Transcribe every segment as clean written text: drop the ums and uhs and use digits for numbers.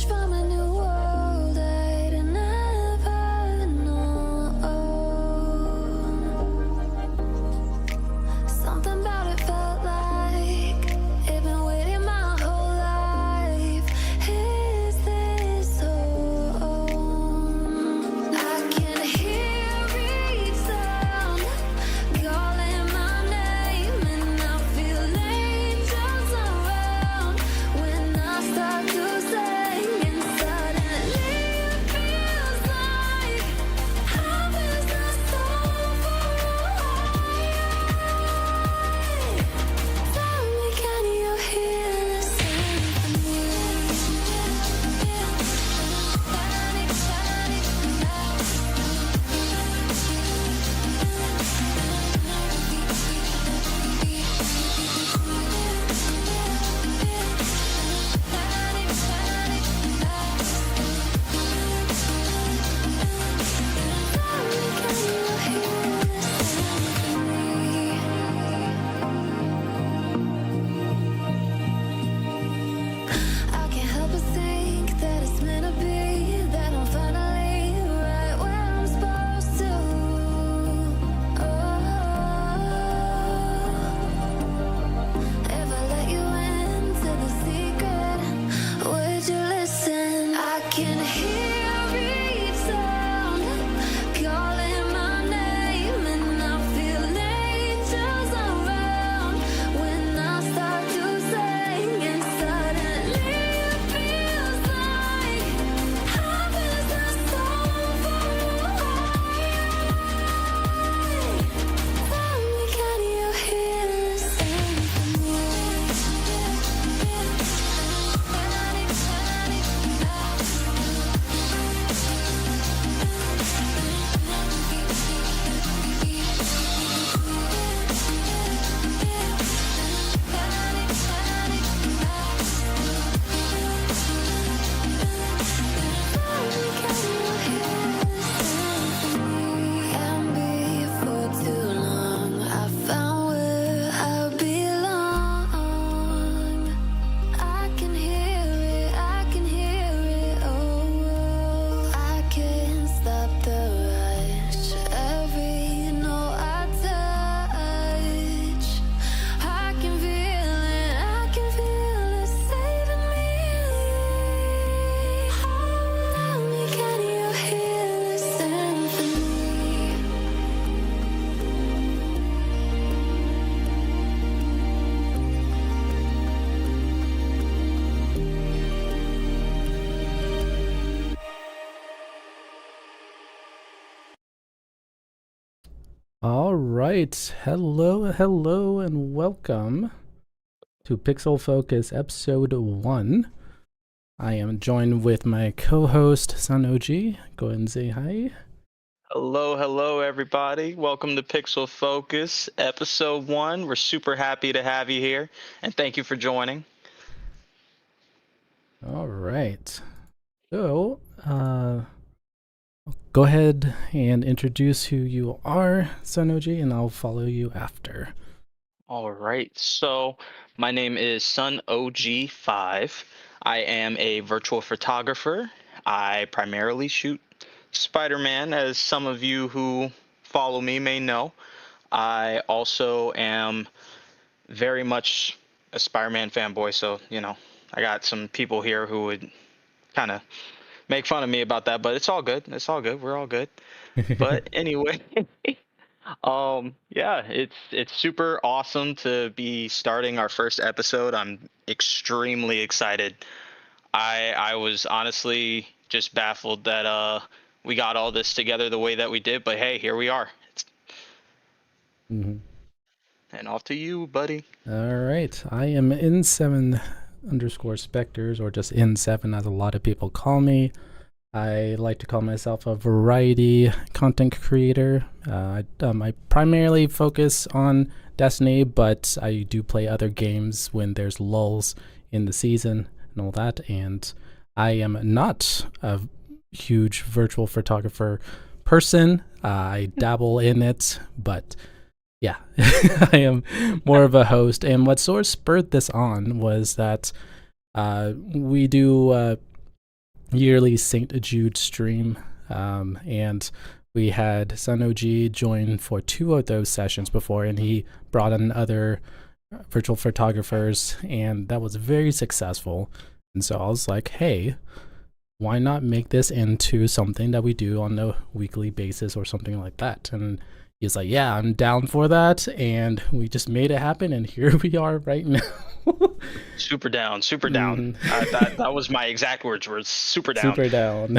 from a new world I'd never known. Something about it felt like it'd been waiting my whole life. Is this home? I can hear each sound calling my name, and I feel angels around when I start to sing, and suddenly it feels like heaven is so far away. Tell me, can you hear the symphony? Panic, panic, I can't help but think that it's meant to be, that I'm finally right where I'm supposed to. If I let you into the secret, would you listen? I can hear each sound calling my name, and I feel angels around when I start to sing, and suddenly it feels like heaven is not so far away. Tell me, can you hear the symphony? Panic, And before too long, I found where I belong. I can hear it, I can hear it, oh. I can't stop the rush, every note I touch. I can feel it saving me. Tell me, can you hear the symphony? All right. Hello, and welcome to Pixel Focus Episode 1. I am joined with my co-host, Sun OG. Go ahead and say hi. Hello, everybody. Welcome to Pixel Focus, Episode 1. We're super happy to have you here, and thank you for joining. All right. So, go ahead and introduce who you are, Sun OG, and I'll follow you after. All right, so my name is Sun OG5. I am a virtual photographer. I primarily shoot Spider-Man, as some of you who follow me may know. I also am very much a Spider-Man fanboy, so, I got some people here who would kind of make fun of me about that, but it's all good. It's all good. We're all good. But anyway, yeah, it's super awesome to be starting our first episode. I'm extremely excited. I was honestly just baffled that we got all this together the way that we did, but hey, here we are. Mhm. And off to you, buddy. All right. I am in7_specters, or just in7 as a lot of people call me. I like to call myself a variety content creator. I primarily focus on Destiny, but I do play other games when there's lulls in the season and all that. And I am not a huge virtual photographer person. I dabble in it, but yeah, I am more of a host. And what sort of spurred this on was that we do yearly St. Jude stream, and we had Sun OG join for 2 of those sessions before, and he brought in other virtual photographers, and that was very successful. And so I was like, hey, why not make this into something that we do on a weekly basis or something like that? And he's like, yeah, I'm down for that. And we just made it happen. And here we are right now. Super down, super down. That was my exact words. Were super down. Super down.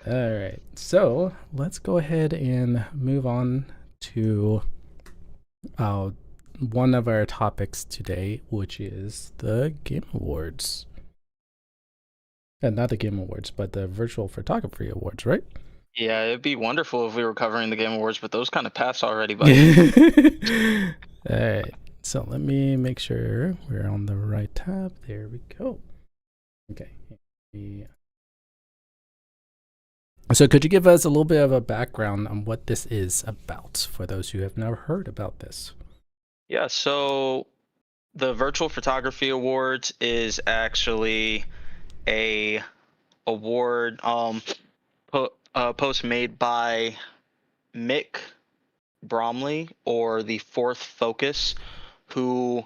All right. So let's go ahead and move on to one of our topics today, which is the Game Awards. And not the Game Awards, but the Virtual Photography Awards, right? Yeah, it'd be wonderful if we were covering the Game Awards, but those kind of passed already, buddy. All right. So let me make sure we're on the right tab. There we go. Okay. So could you give us a little bit of a background on what this is about for those who have never heard about this? Yeah, so the Virtual Photography Awards is actually a award post made by Mick Bromley, or the Fourth Focus, who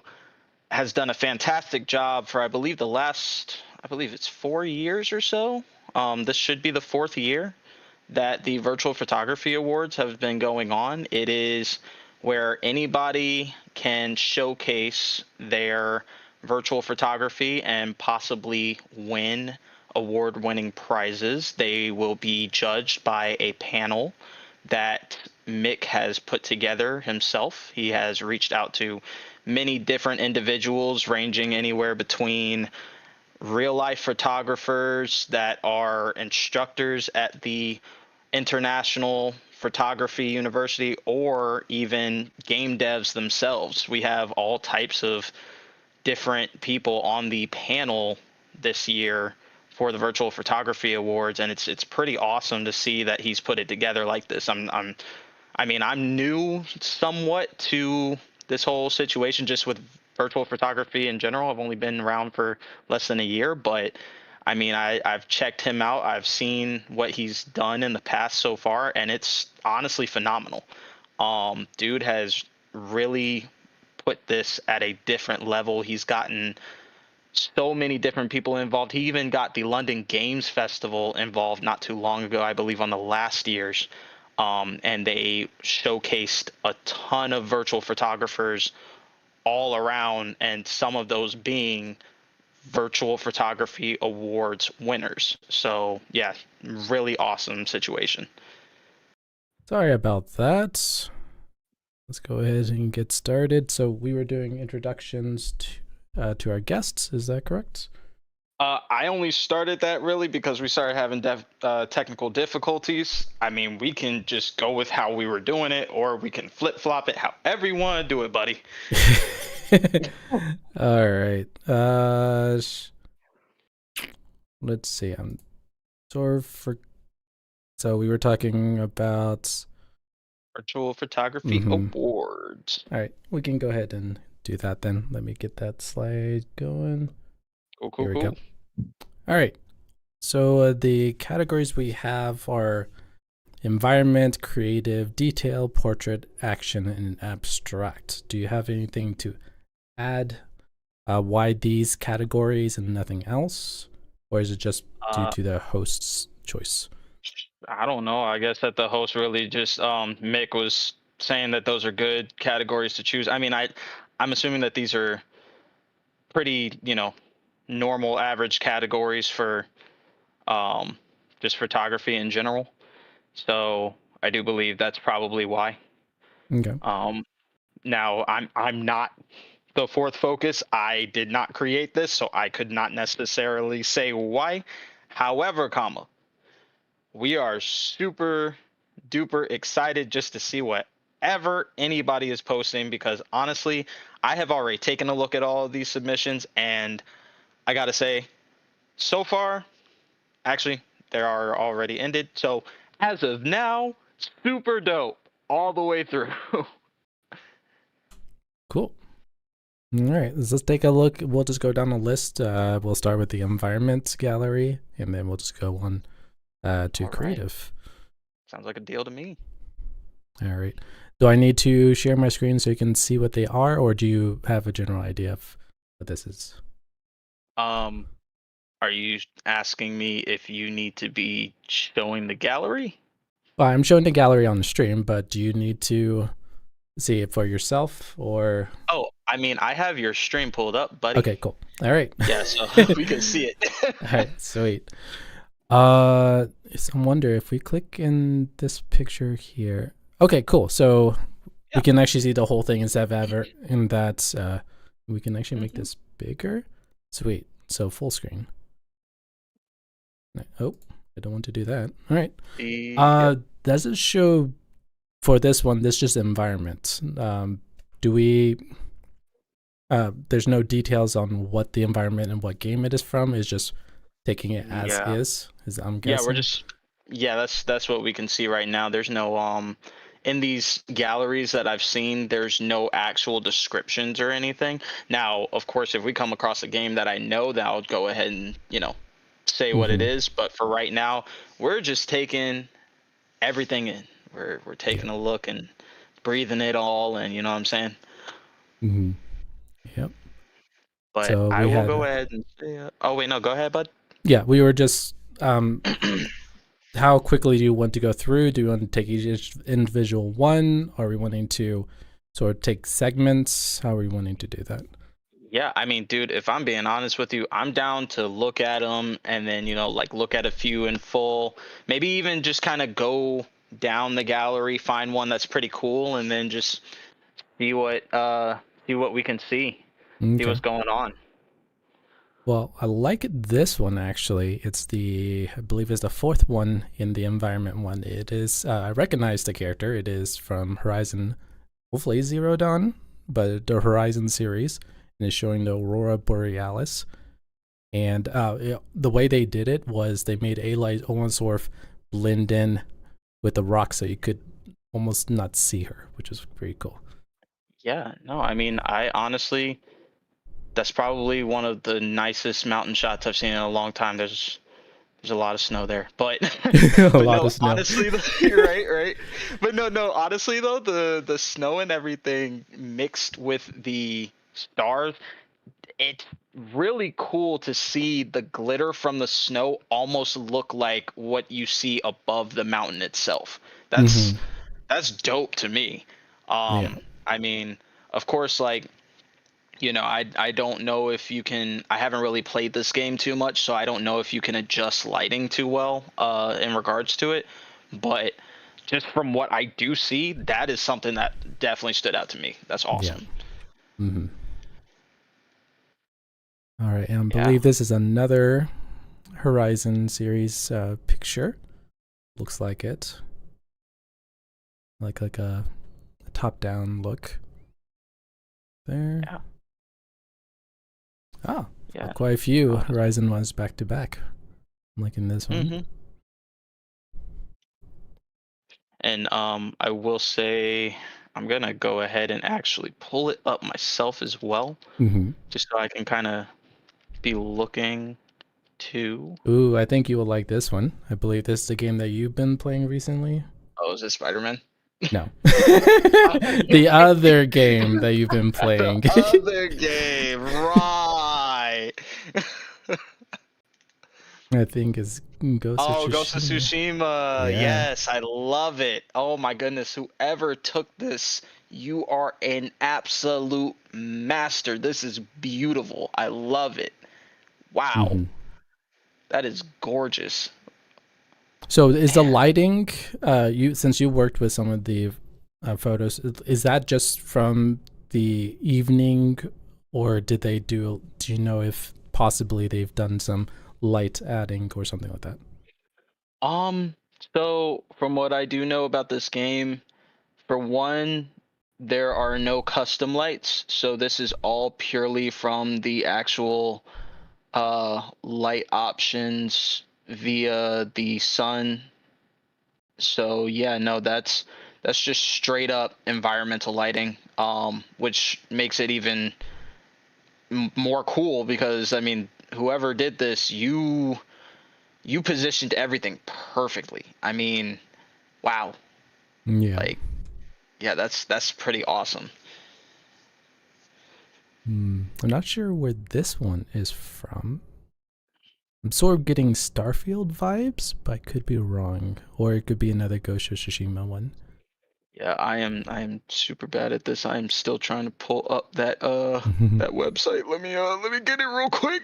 has done a fantastic job for, I believe it's 4 years or so. This should be the 4th year that the Virtual Photography Awards have been going on. It is where anybody can showcase their virtual photography and possibly win award-winning prizes. They will be judged by a panel that Mick has put together himself. He has reached out to many different individuals, ranging anywhere between real life photographers that are instructors at the International Photography University, or even game devs themselves. We have all types of different people on the panel this year for the Virtual Photography Awards, and it's pretty awesome to see that he's put it together like this. I'm new somewhat to this whole situation, just with virtual photography in general. I've only been around for less than a year, but I've checked him out. I've seen what he's done in the past so far, and it's honestly phenomenal. Dude has really put this at a different level. He's gotten so many different people involved. He even got the London Games Festival involved not too long ago, I believe, on the last year's. And they showcased a ton of virtual photographers all around, and some of those being virtual photography awards winners. So yeah, really awesome situation. Sorry about that. Let's go ahead and get started. So we were doing introductions to our guests. Is that correct? I only started that really because we started having technical difficulties. I mean, we can just go with how we were doing it, or we can flip flop it however you want to do it, buddy. All right. Let's see. I'm sort of for. So we were talking about Virtual Photography Awards. All right, we can go ahead and do that then. Let me get that slide going. Cool. Here we go. All right. So the categories we have are environment, creative, detail, portrait, action, and abstract. Do you have anything to add? Why these categories and nothing else? Or is it just due to the host's choice? I don't know. I guess that the host really just Mick was saying that those are good categories to choose. I'm assuming that these are pretty, normal average categories for just photography in general. So I do believe that's probably why. Okay. Now I'm not the Fourth Focus. I did not create this, so I could not necessarily say why. However, we are super duper excited just to see whatever anybody is posting, because honestly, I have already taken a look at all of these submissions, and I gotta say, so far, actually, they are already ended. So as of now, super dope all the way through. Cool. All right, let's take a look. We'll just go down the list. We'll start with the environment gallery, and then we'll just go on to All right. creative. Sounds like a deal to me. All right. Do I need to share my screen so you can see what they are, or do you have a general idea of what this is? Um, are you asking me if you need to be showing the gallery? Well, I'm showing the gallery on the stream, but do you need to see it for yourself, or? Oh, I mean, I have your stream pulled up, buddy. Okay, cool. All right. Yeah, so we can see it. All right, sweet. I wonder if we click in this picture here. Okay, cool. So we Yeah. can actually see the whole thing instead of ever in that. We can actually make Mhm. this bigger. Sweet. So full screen. Oh, I don't want to do that. All right. Yep. Does it show for this one? This just environment. Do we? There's no details on what the environment and what game it is from. It's just taking it as Yeah. is. Is I'm Yeah, we're guessing. just yeah, that's what we can see right now. There's no in these galleries that I've seen, there's no actual descriptions or anything. Now, of course, if we come across a game that I know, then I'll go ahead and, say what it Mm-hmm. is, but for right now, we're just taking everything in. We're Yeah. taking a look and breathing it all in, you know what I'm saying? Mm-hmm. Yep. But So I we will go had, ahead and say, oh wait, no, go ahead, bud. yeah, we were just, how quickly do you want to go through? Do you want to take each individual one? Are we wanting to sort of take segments? How are we wanting to do that? Yeah, I mean, dude, if I'm being honest with you, I'm down to look at them and then, like look at a few in full. Maybe even just kind of go down the gallery, find one that's pretty cool, and then just see what we can see Okay. what's going on. Well, I like this one actually. I believe it's the fourth one in the environment one. It is, I recognize the character. It is from Horizon, hopefully Zero Dawn, but the Horizon series, and it's showing the Aurora Borealis. And the way they did it was they made Aloy almost sort of blend in with the rock so you could almost not see her, which is pretty cool. Yeah, no, I mean, I honestly, that's probably one of the nicest mountain shots I've seen in a long time. There's a lot of snow there, but A but lot no, of snow. honestly, right, right. But no, honestly though, the snow and everything mixed with the stars, it's really cool to see the glitter from the snow almost look like what you see above the mountain itself. That's Mm-hmm. that's dope to me. Yeah. I mean, of course, like I don't know if you can. I haven't really played this game too much, so I don't know if you can adjust lighting too well in regards to it. But just from what I do see, that is something that definitely stood out to me. That's Yeah. awesome. Mm-hmm. All right. And I Yeah. believe this is another Horizon series picture. Looks like it. Like a top-down look there. Yeah. Oh, Yeah. quite a few Honest. Horizon ones back to back. I'm liking this one. Mhm. And I will say I'm gonna go ahead and actually pull it up myself as well, Mm-hmm. just so I can kind of be looking to. Ooh, I think you will like this one. I believe this is the game that you've been playing recently. Oh, is it Spider-Man? No. The other game that you've been The playing. other game, right? I think is Ghost of Oh, Ghost of Tsushima. Tsushima. Yeah. Yes, I love it. Oh my goodness, whoever took this, you are an absolute master. This is beautiful. I love it. Wow, Mm-hmm. that is gorgeous. So is the Man. lighting, you since you worked with some of the photos, is that just from the evening, or did they do you know if possibly they've done some light adding or something like that? Um, so from what I do know about this game, for one, there are no custom lights, so this is all purely from the actual light options via the sun. So yeah, no, that's just straight up environmental lighting, which makes it even more cool because I mean, whoever did this, you positioned everything perfectly. I mean, wow. Yeah. Like, yeah, that's pretty awesome. I'm not sure where this one is from. I'm sort of getting Starfield vibes, but I could be wrong. Or it could be another Ghost of Tsushima one. Yeah, I am super bad at this. I'm still trying to pull up that website. Let me get it real quick.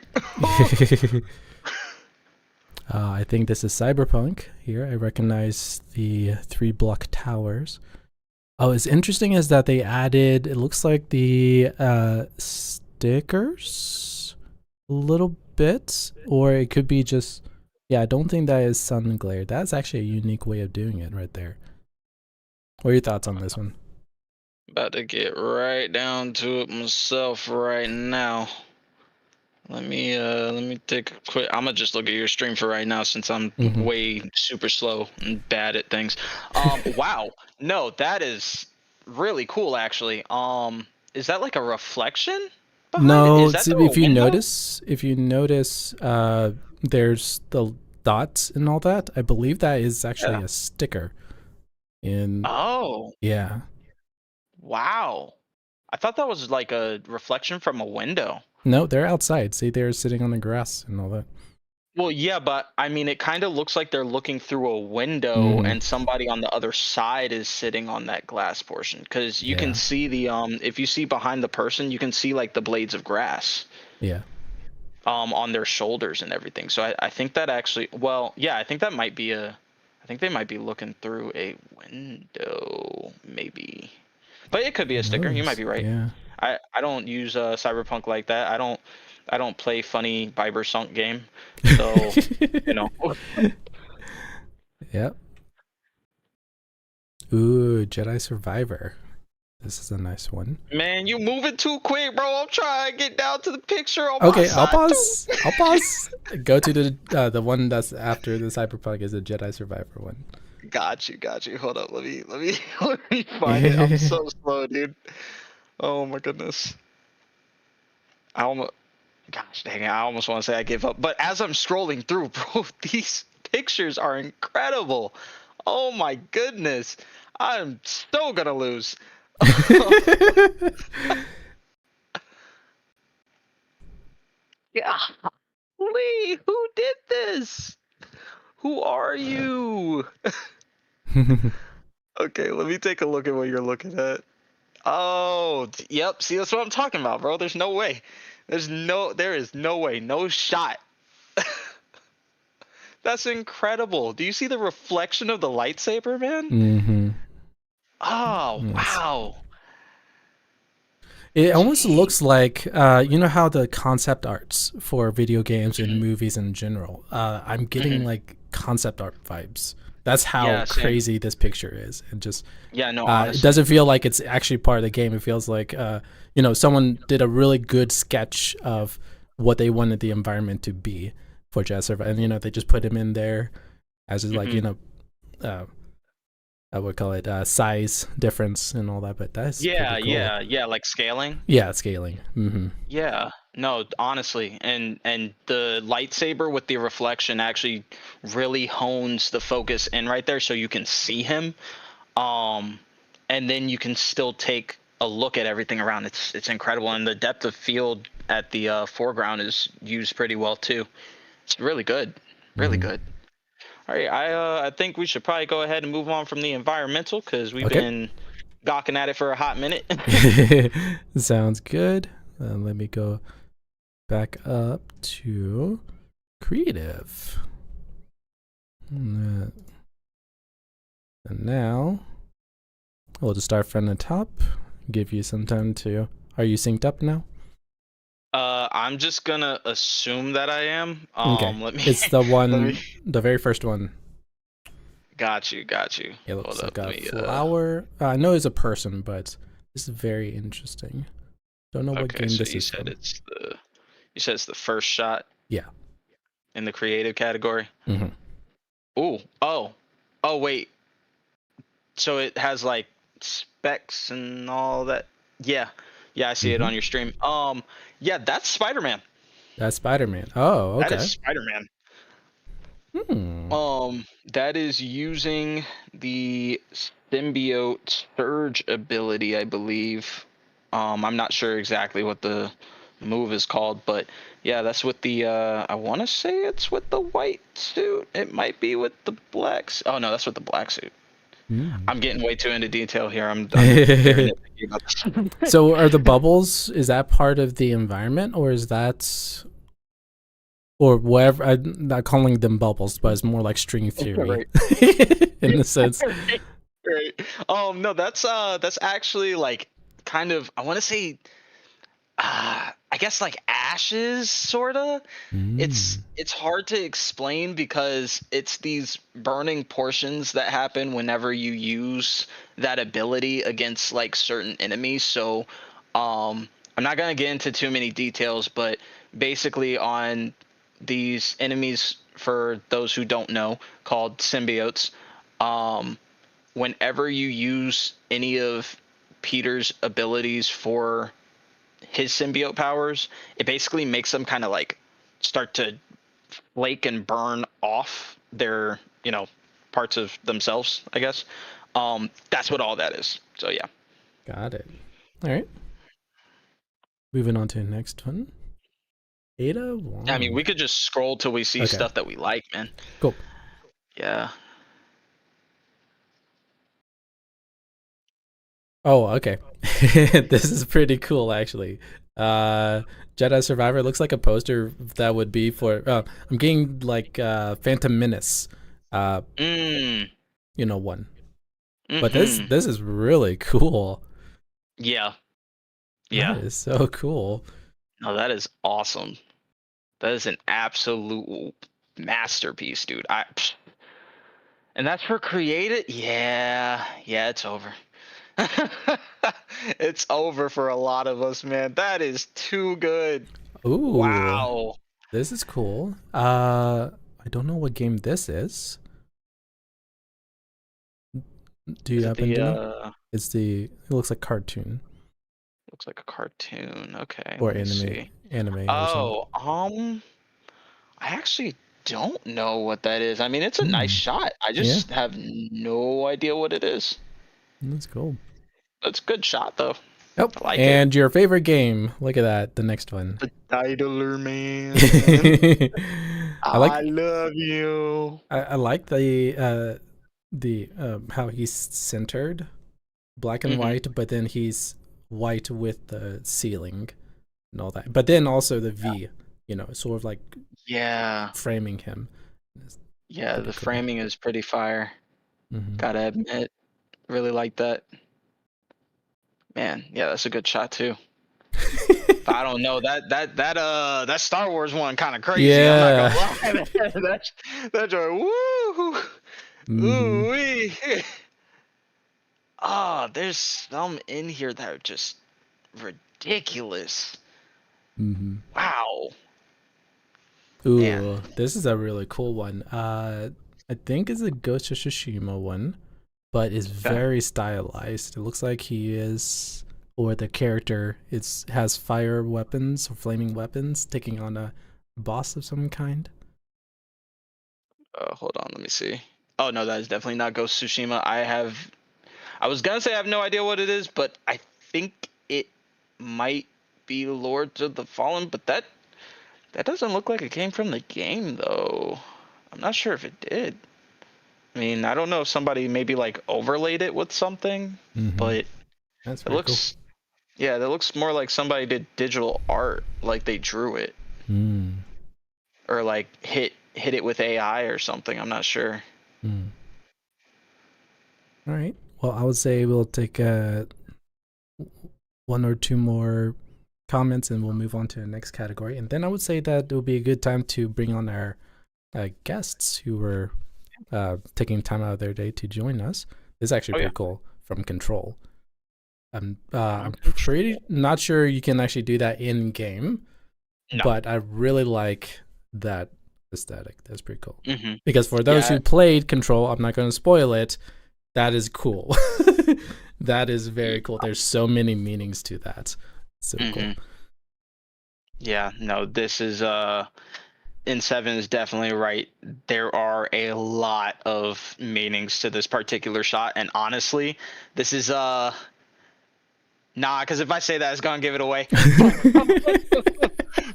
I think this is Cyberpunk here. I recognize the 3 block towers. Oh, it's interesting is that they added, it looks like the stickers a little bit, or it could be just, yeah, I don't think that is sun glare. That's actually a unique way of doing it right there. What are your thoughts on this one? About to get right down to it myself right now. Let me take a quick. I'm gonna just look at your stream for right now since I'm Mm-hmm. way super slow and bad at things. Wow. No, that is really cool actually. Is that like a reflection behind it? No, Is that through a if you window? notice, there's the dots and all that. I believe that is actually Yeah. a sticker. In Oh, yeah, wow. I thought that was like a reflection from a window. no, they're outside. See, they're sitting on the grass and all that. Well, yeah, but I mean, it kind of looks like they're looking through a window Mm-hmm. and somebody on the other side is sitting on that glass portion. Because you can Yeah, see if you see behind the person, you can see like the blades of grass yeah. on their shoulders and everything. So I think that actually, well, yeah, I think they might be looking through a window, maybe. But it could be Who a sticker. You might knows? be right. Yeah. I don't use Cyberpunk like that. I don't play funny Biber Sunk game. So, you know. Yep. Ooh, Jedi Survivor. This is a nice one. Man, you moving too quick, bro. I'm trying to get down to the picture on my Okay, I'll side too. pause. I'll pause. Go to the one that's after the Cyberpunk is a Jedi Survivor one. Got you. Hold up. Let me find it. I'm so slow, dude. Oh my goodness. I almost gosh dang it, I almost want to say I give up. But as I'm scrolling through, bro, these pictures are incredible. Oh my goodness. I'm so gonna lose. Yeah. Lee, who did this? Who are you? Okay, let me take a look at what you're looking at. Oh, yep. See, that's what I'm talking about, bro. There's no way. There is no way. No shot. That's incredible. Do you see the reflection of the lightsaber, man? Mm-hmm. Oh, Yes. wow. It almost Gee. looks like, you know how the concept arts for video games and Mhm, movies in general. I'm getting mhm. like concept art vibes. That's how Yeah, same. crazy this picture is, and just Yeah, no, it honestly. doesn't feel like it's actually part of the game. It feels like, someone did a really good sketch of what they wanted the environment to be for Jazz Survive, and they just put him in there as just like Hmm. uh, I would call it size difference and all that. But that's pretty Yeah, cool. yeah, like scaling. Yeah, scaling. Mm-hmm. Yeah, no, honestly, and the lightsaber with the reflection actually really hones the focus in right there, so you can see him, um, and then you can still take a look at everything around. It's incredible, and the depth of field at the foreground is used pretty well too. It's really good, really Mm-hmm. good. All right, I think we should probably go ahead and move on from the environmental because we've Okay. been gawking at it for a hot minute. Sounds good. Let me go back up to creative. And now we'll just start from the top. Give you some time to. Are you synced up now? I'm just gonna assume that I am. Okay. Let me, It's the let me. one, the very first one. Got you, got you. It Hold looks up, like let a me. flower. I know it's a person, but this is very interesting. Don't know what Okay, game so this is from. you said it's the first shot Yeah. in the creative category. Mm-hmm. Ooh, oh, wait. So it has like specs and all that. Yeah. Yeah, I see it on your stream. Yeah, that's Spider-Man. That's Spider-Man. Oh, That is okay. Spider-Man. Hmm. That is using the symbiote surge ability, I believe. I'm not sure exactly what the move is called, but yeah, that's with the I want to say it's with the white suit. It might be with the black Oh no, that's with the black suit. Hmm. I'm getting way too into detail here. I'm very nitpicky about this. So are the bubbles, is that part of the environment, or is that, or whatever? I'm not calling them bubbles, but it's more like string theory Right. in the sense. Right. No, that's actually like kind of I want to say I guess like ashes sorta. Mm. It's hard to explain because it's these burning portions that happen whenever you use that ability against like certain enemies. So I'm not gonna get into too many details, but basically on these enemies, for those who don't know, called symbiotes, um whenever you use any of Peter's abilities for his symbiote powers, it basically makes them kind of like start to flake and burn off their, parts of themselves, I guess. That's what all that is. So yeah. Got it. All right. Moving on to the next one. Ada I mean, Wong. we could just scroll till we see Okay. stuff that we like, man. Cool. Yeah. Oh, okay. This is pretty cool, actually. Uh, Jedi Survivor looks like a poster that would be for. I'm getting like Phantom Menace. Uh, Mm. one. But this Mm-hmm. this is really cool. Yeah. That Yeah. is so cool. No, that is awesome. That is an absolute masterpiece, dude. And that's for created? Yeah. Yeah, it's over. It's over for a lot of us, man. That is too good. Ooh, Wow. this is cool. I don't know what game this is. Do Is you it happen the to know? It looks like cartoon looks like a cartoon. Okay, or let me see. anime or something. Oh, I actually don't know what that is. I mean, it's a nice Hmm. shot. I Yeah, just have no idea what it is. that's cool. It's a good shot though. Oh, I like it. and your favorite game. Look at that. The next one. The Titler man. I I like love you. I like the how he's centered, black and Hmm. white, but then he's white with the ceiling and all that. But then also the V, sort of like Yeah. framing him. It's Yeah, pretty the cool. framing is pretty fire. Hmm. Gotta admit, really like that. Man, yeah, that's a good shot too. I don't know that Star Wars one kind of crazy. I'm not Yeah. gonna lie. That joy, woo, Hmm. ooh wee. Ah, there's some in here that are just ridiculous. Hmm. Wow, man. Ooh, this is a really cool one. I think it's a Ghost of Tsushima one, but it's Okay. very stylized. It looks like he is, or the character has fire weapons or flaming weapons, taking on a boss of some kind. Hold on, let me see. Oh no, that is definitely not Ghost of Tsushima. I was gonna say I have no idea what it is, but I think it might be Lords of the Fallen, but that doesn't look like it came from the game though. I'm not sure if it did. I mean, I don't know if somebody maybe like overlaid it with something, Hmm. but That's it very cool. looks yeah, that looks more like somebody did digital art, like they drew it Mm. or like hit it with AI or something. I'm not sure. Mm. All right. Well, I would say we'll take one or two more comments and we'll move on to the next category. And then I would say that it would be a good time to bring on our guests who were taking time out of their day to join us. This is actually Oh yeah. pretty cool from Control. I'm pretty not sure you can actually do that in game, No. but I really like that aesthetic. That's pretty cool. Hmm. Because for those Yeah. who played Control, I'm not going to spoil it. That is cool. That is very cool. There's so many meanings to that. So cool. Hmm. Yeah, no, this is in seven is definitely right. There are a lot of meanings to this particular shot, and honestly, this is nah, because if I say that, it's gonna give it away.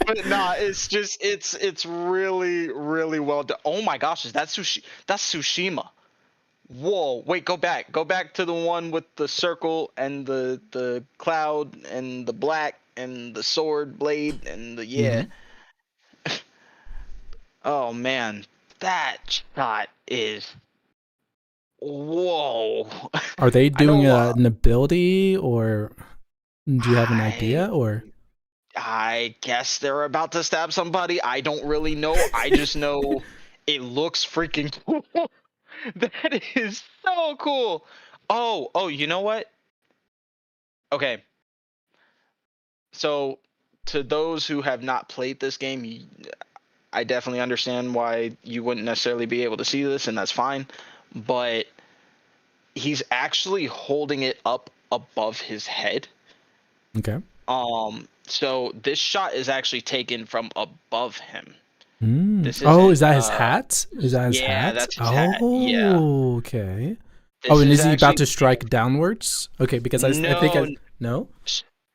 But nah, it's just it's really really well done. Oh my gosh, is that sushi? That's Tsushima. Whoa, wait, go back to the one with the circle and the cloud and the black and the sword blade and the yeah. Hmm. Oh man, that shot is whoa. Are they I doing know. an ability, or do you have an I idea, or? I guess they're about to stab somebody. I don't really know. I just know it looks freaking cool. That is so cool. Oh, you know what? Okay, so to those who have not played this game, I definitely understand why you wouldn't necessarily be able to see this, and that's fine. But he's actually holding it up above his head. Okay. So this shot is actually taken from above him. Mm. This Oh, isn't is that his hat? Is that his yeah, hat? that's his hat. Yeah. Oh, okay. Oh, This and is is he about actually to strike downwards? Okay, because I think no. I no.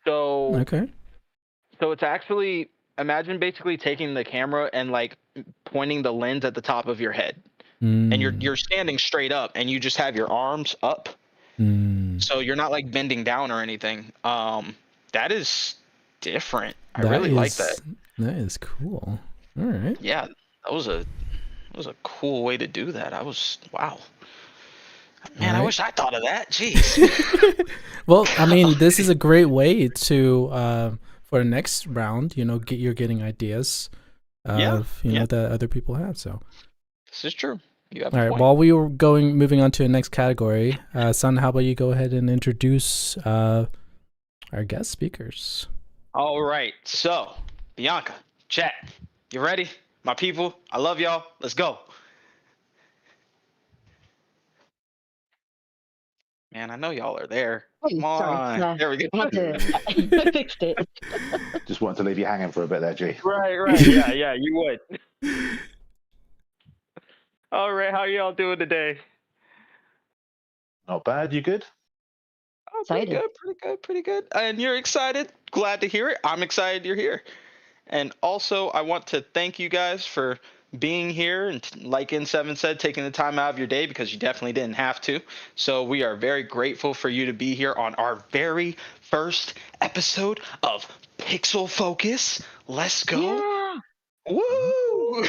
So Okay. so it's actually imagine basically taking the camera and like pointing the lens at the top of your head, and you're Mm. you're standing straight up, and you just have your arms up, Mm. so you're not like bending down or anything. That is different. I That really like that. is cool. All right. Yeah, that was a cool way to do that. I was wow. All Man, I right. wish I thought of that. Jeez. Well, I mean, this is a great way to for the next round. You're getting ideas Yeah, of yeah, that other people have. So, this is true. You have all a right. point. While we were moving on to the next category, Son, how about you go ahead and introduce our guest speakers? All right. So, Bianca, chat, you ready? My people, I love y'all. Let's go. Man, I know y'all are there. Hey, Come sorry. on. There we go. I had to. I fixed it. Just wanted to leave you hanging for a bit there, G. Right. Yeah, you would. All right, how y'all doing today? Not bad. You good? Oh, Excited. pretty good. And you're excited? Glad to hear it. I'm excited you're here. And also, I want to thank you guys for being here and, like N7 said, taking the time out of your day because you definitely didn't have to. So we are very grateful for you to be here on our very first episode of Pixel Focus. Let's go. Yeah. Woo!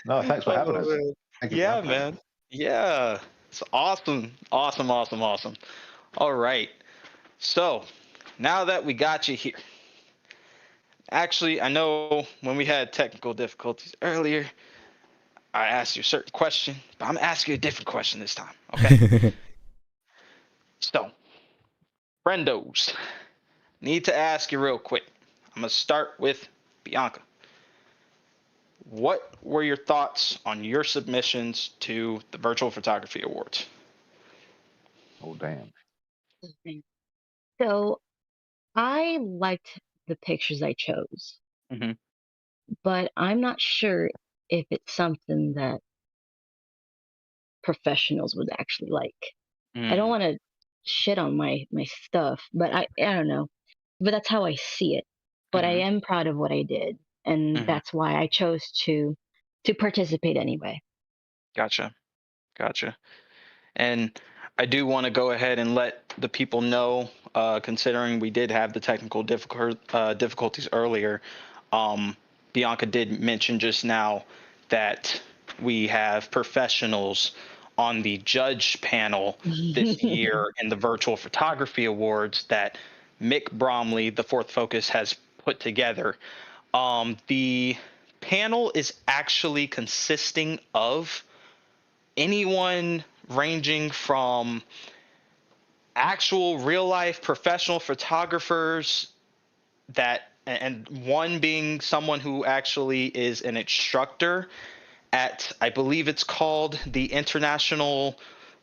No, thanks for having Oh, us. man. Thank you, Yeah, Bianca. man. Yeah. It's awesome. Awesome. All right. So now that we got you here, actually, I know when we had technical difficulties earlier, I asked you a certain question, but I'm gonna ask you a different question this time. Okay. So, friendos, need to ask you real quick. I'm gonna start with Bianca. What were your thoughts on your submissions to the Virtual Photography Awards? Oh, damn. So I liked the pictures I chose, Mm-hmm. but I'm not sure if it's something that professionals would actually like. I don't Mm, want to shit on my stuff, but I don't know. But that's how I see it. But I mm-hmm. am proud of what I did, and Mm-hmm. that's why I chose to participate anyway. Gotcha. Gotcha. And I do want to go ahead and let the people know, considering we did have the technical difficulties earlier. Um, Bianca did mention just now that we have professionals on the judge panel this year in the Virtual Photography Awards that Mick Bromley, the Fourth Focus, has put together. The panel is actually consisting of anyone ranging from actual real life professional photographers that and one being someone who actually is an instructor at I believe it's called the International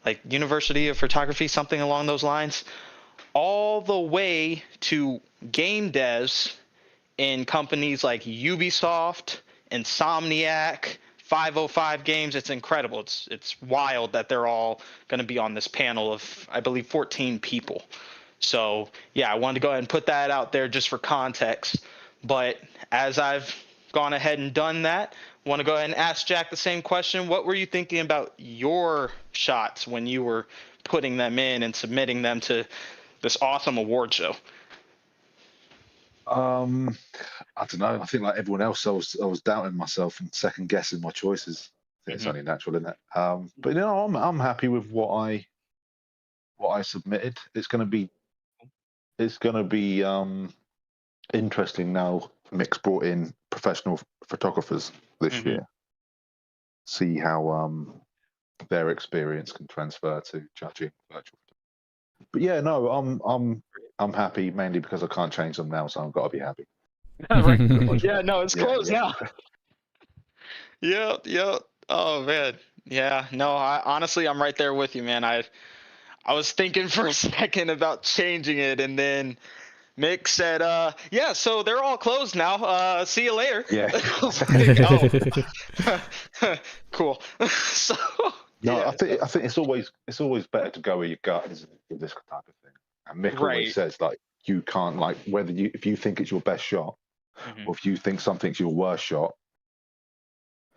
like University of Photography, something along those lines. all the way to game devs in companies like Ubisoft, Insomniac, 505 Games. It's incredible. It's wild that they're all going to be on this panel of, I believe, 14 people. So yeah, I wanted to go ahead and put that out there just for context. But as I've gone ahead and done that, I want to go ahead and ask Jack the same question. What were you thinking about your shots when you were putting them in and submitting them to this awesome award show? I don't know. I think like everyone else, I was doubting myself and second guessing my choices. I think it's only natural, isn't it? But you know, I'm happy with what I submitted. It's gonna be interesting now. Mick's brought in professional photographers this year. See how their experience can transfer to judging virtual. But yeah, no, I'm happy mainly because I can't change them now, so I've got to be happy. Right. Yeah, no, it's closed yeah. now. Yep. Oh man. Yeah, no, honestly I'm right there with you, man. I was thinking for a second about changing it, and then Mick said, yeah, so they're all closed now. See you later. Yeah. I was like, oh. Cool. So No, yeah, I think it's always better to go where your gut is with this type of thing. And Mick right. always says like you can't like if you think it's your best shot or if you think something's your worst shot,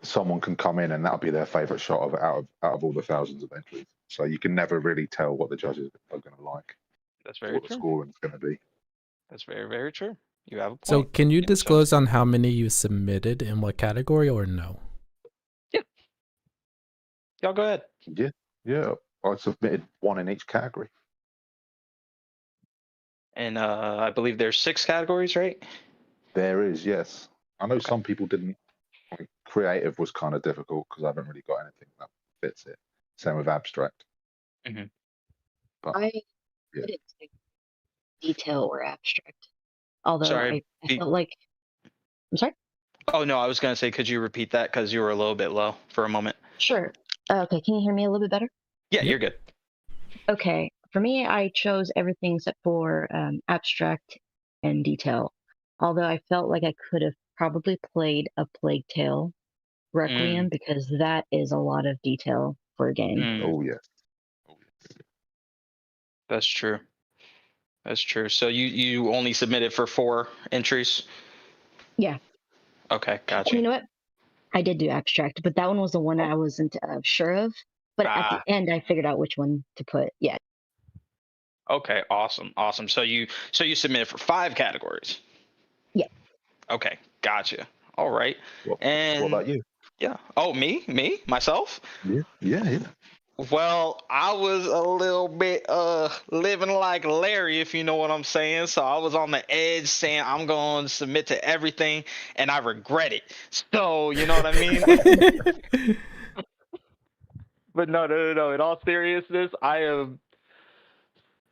someone can come in and that'll be their favorite shot out of all the thousands of entries. So you can never really tell what the judges are going to like. That's very what true. the scoring's going to be. That's very, very true. You have a point. So can you Yeah, disclose on how many you submitted in what category or no? Yeah. Y'all go ahead. Yeah. I submitted one in each category. And I believe there's 6 categories, right? There is, yes. I know some people didn't. Like, creative was kind of difficult because I haven't really got anything that fits it. Same with abstract. But I yeah. didn't say detail or abstract. Although Sorry. I felt like. I'm sorry? Oh, no, I was going to say, could you repeat that? Because you were a little bit low for a moment. Sure. Okay, can you hear me a little bit better? Yeah, you're good. Okay. For me, I chose everything except for abstract and detail. Although I felt like I could have probably played a Plague Tale Requiem because that is a lot of detail for a game. Oh, yeah. That's true. That's true. So you only submitted for 4 entries? Yeah. Okay, gotcha. And you know what? I did do abstract, but that one was the one I wasn't sure of. But at the end, I figured out which one to put. Yeah. Okay, awesome. So you submitted for 5 categories? Yeah. Okay, gotcha. All right. What And about you? yeah. Oh, me, myself? Yeah. Well, I was a little bit living like Larry, if you know what I'm saying. So I was on the edge saying I'm going to submit to everything, and I regret it. So, you know what I mean? But no. In all seriousness, I am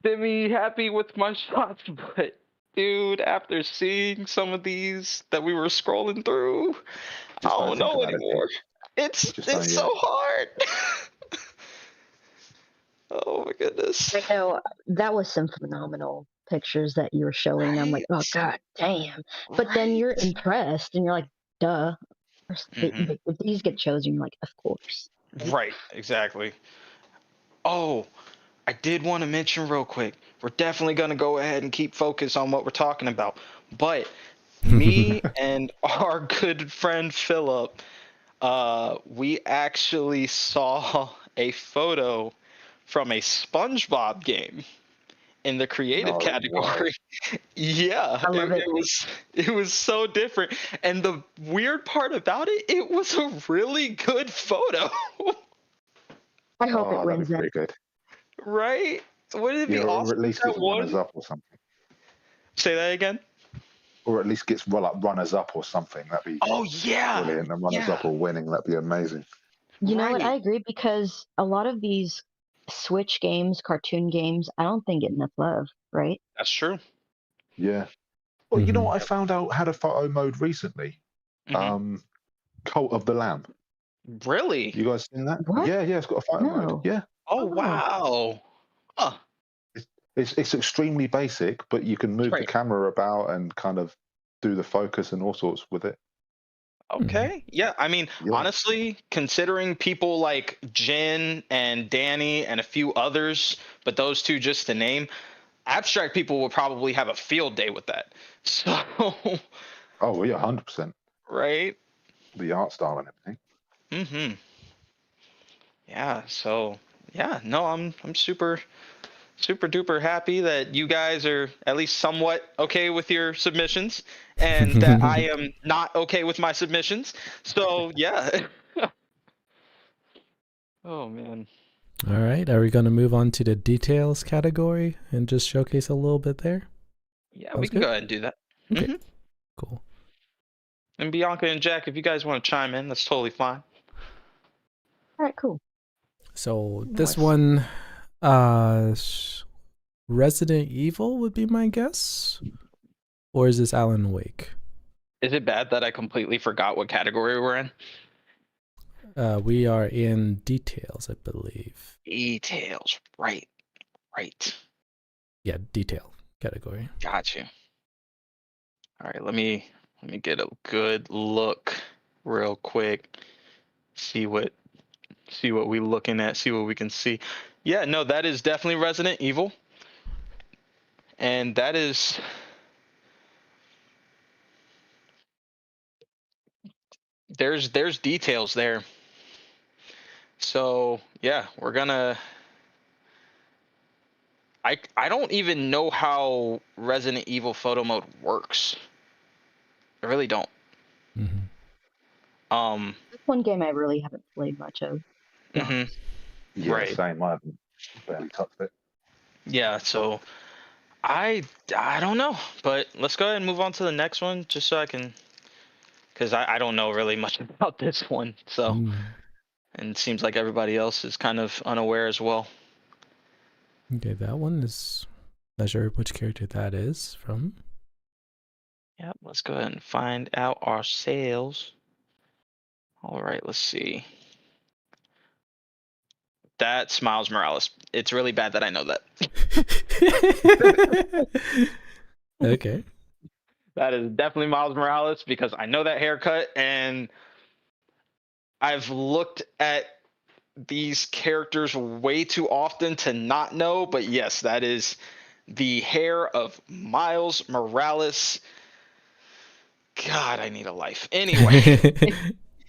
semi-happy with my shots. But, dude, after seeing some of these that we were scrolling through, I don't know anymore. It's so hard. Oh my goodness. I know that was some phenomenal pictures that you were showing. I'm like, oh god damn. But then you're impressed and you're like, duh. If these get chosen, you're like, of course. Right, exactly. Oh, I did want to mention real quick. We're definitely going to go ahead and keep focus on what we're talking about. But me and our good friend Philip, we actually saw a photo from a SpongeBob game in the creative category. Wow. Yeah, I love it. It was so different. And the weird part about it, it was a really good photo. I hope it wins pretty good. Right? Wouldn't it be awesome? Or at least gets runners up or something. Say that again? Or at least gets runners up or something. That'd be brilliant. And runners up or winning, that'd be amazing. You know what? I agree because a lot of these Switch games, cartoon games, I don't think get enough love, right? That's true. Yeah. Well, you know what I found out had a photo mode recently? Cult of the Lamb. Really? You guys seen that? What? Yeah, it's got a photo mode. Yeah. Oh, wow. Huh. It's extremely basic, but you can move the Right. camera about and kind of do the focus and all sorts with it. Okay. Yeah. I mean, Yeah. honestly, considering people like Jen and Danny and a few others, but those two just to name, abstract people will probably have a field day with that. So, Oh yeah, 100%. right? The art style and everything. Mm-hmm. Yeah. So, yeah. No, I'm super duper happy that you guys are at least somewhat okay with your submissions, and that I am not okay with my submissions. So, yeah. Oh man. All right, are we going to move on to the details category and just showcase a little bit there? Yeah, we Sounds can good. go ahead and do that. Okay, Hmm. cool. And Bianca and Jack, if you guys want to chime in, that's totally fine. All right, cool. So this Nice. one, Resident Evil would be my guess, or is this Alan Wake? Is it bad that I completely forgot what category we're in? We are in details, I believe. Details. Right. Right. Yeah, detail category. Got you. All right, let me get a good look real quick. See what we looking at, see what we can see. Yeah, no, that is definitely Resident Evil. And that is there's details there. So, yeah, we're gonna I don't even know how Resident Evil photo mode works. I really don't. Mm-hmm. That's one game I really haven't played much of. to be Mhm. honest. Yeah, Right. same. I haven't barely touched it. Yeah, so I don't know, but let's go ahead and move on to the next one just so I can, because I don't know really much about this one. So, and it seems like everybody else is kind of unaware as well. Okay, that one is not sure which character that is from. Yep, let's go ahead and find out ourselves. All right, let's see. That's Miles Morales. It's really bad that I know that. Okay. That is definitely Miles Morales because I know that haircut and I've looked at these characters way too often to not know, but yes, that is the hair of Miles Morales. God, I need a life. Anyway.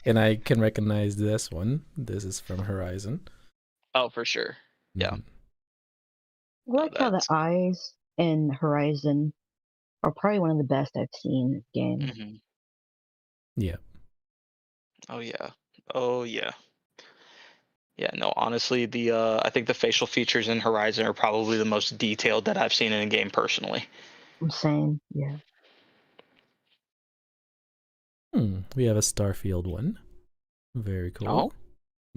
And I can recognize this one. This is from Horizon. Oh, for sure. Yeah. Mhm. I like how the That's. eyes in Horizon are probably one of the best I've seen in the game. Hmm. Yeah. Oh yeah. Oh yeah. Yeah, no, honestly, the I think the facial features in Horizon are probably the most detailed that I've seen in a game personally. I'm saying, yeah. We have a Starfield one. Very cool. Oh,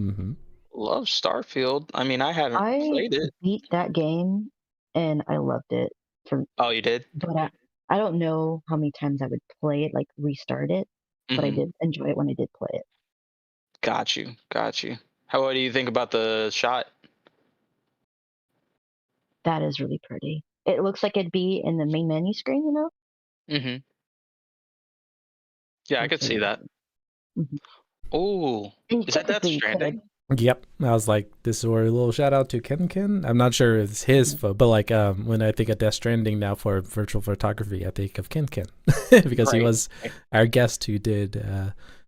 Mm-hmm. love Starfield. I mean, I haven't I played it. beat that game and I loved it. For Oh, you did? but I don't know how many times I would play it, like restart it, but I Mm-hmm. did enjoy it when I did play it. Got you. Got you. What do you think about the shot? That is really pretty. It looks like it'd be in the main menu screen, you know? Mm-hmm. Yeah, I Looks could see really that. good. Mhm. Oh, And is that Death technically you Stranding? Yep. I was like, this is where a little shout out to Ken. I'm not sure it's his, but like when I think of Death Stranding now for virtual photography, I think of Ken because he Right. was our guest who did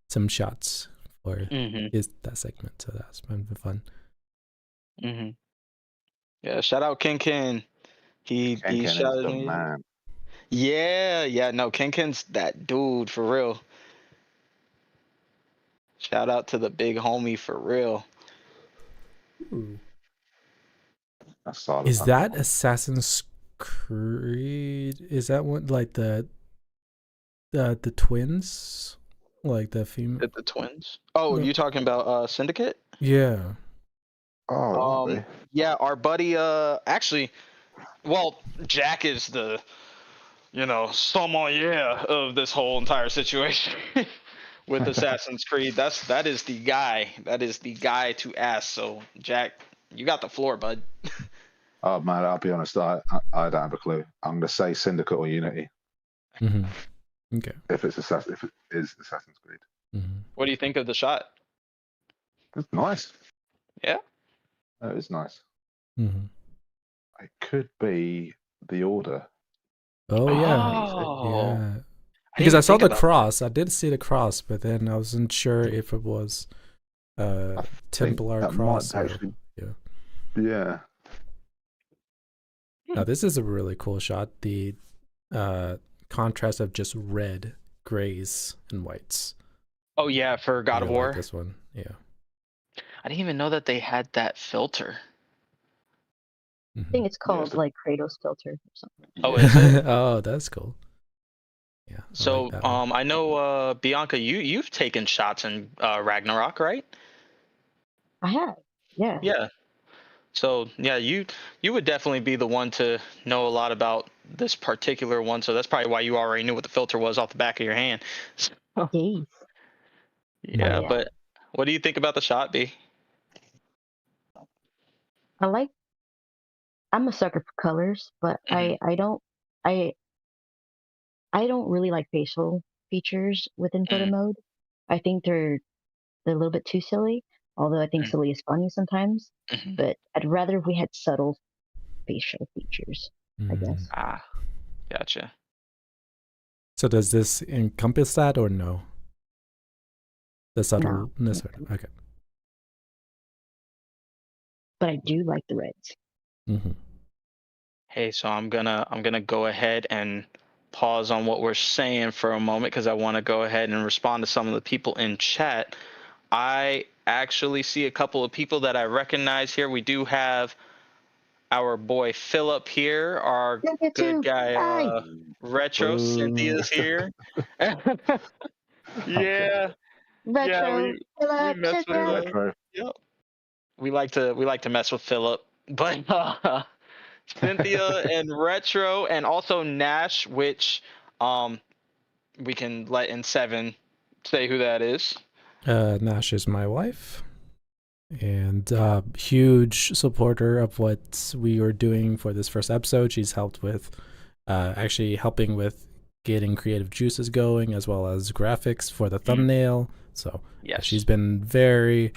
some shots for Mm-hmm. that segment. So that's been fun. Mm-hmm. Yeah, shout out Ken. He Ken is shouted the me. man. Yeah, no, Ken's that dude for real. Shout out to the big homie for real. That's solid. Is that Assassin's Creed? Is that one like the twins? Like the female? The twins. Oh, you talking about Syndicate? Yeah. Oh, are they? Yeah, our buddy actually, well, Jack is the, sommelier of this whole entire situation with Assassin's Creed. That is the guy. That is the guy to ask. So, Jack, you got the floor, bud. Oh man, I'll be honest. I don't have a clue. I'm going to say Syndicate or Unity Hmm. Okay. if it is Assassin's Creed. Hmm. What do you think of the shot? It's nice. Yeah. It is nice. Hmm. It could be the Order. Oh yeah, Oh, yeah. I didn't Because I even saw think the about that. cross. I did see the cross, but then I wasn't sure if it was I think Templar that might cross or actually. yeah. Yeah. Now this is a really cool shot. The uh, contrast of just red, grays, and whites. Oh yeah, for I God of really like War. this one. Yeah. I didn't even know that they had that filter. I Hmm. think it's called Yes. like Kratos filter or something. Oh, Yeah. is it? Oh, that's cool. Yeah, I like So, that one. I know, Bianca, you've taken shots in Ragnarok, right? I have, yeah. Yeah. So, yeah, you would definitely be the one to know a lot about this particular one. So that's probably why you already knew what the filter was off the back of your hand. So, Jeez. Oh yeah, yeah. but what do you think about the shot, B? I like. I'm a sucker for colors, but Hmm. I I don't really like facial features within photo Mm, mode. I think they're a little bit too silly. Although I think mm, silly is funny sometimes. mhm. But I'd rather we had subtle facial features, I Mm. guess. Ah, gotcha. So does this encompass that or no? The No, subtleness? Okay. but I do like the reds. Hmm. Hey, so I'm gonna go ahead and pause on what we're saying for a moment because I want to go ahead and respond to some of the people in chat. I actually see a couple of people that I recognize here. We do have our boy Philip here, our Cynthia good too. guy Hi, Retro. Boo. Cynthia's here. Okay. Yeah, yeah, retro. we Philip, mess with Cynthia. Retro. yep. We like to mess with Philip, but Cynthia and Retro, and also Nash, which um we can let in seven say who that is. Nash is my wife and huge supporter of what we were doing for this first episode. She's helped with actually helping with getting creative juices going as well as graphics for the thumbnail. So she's Yes. been very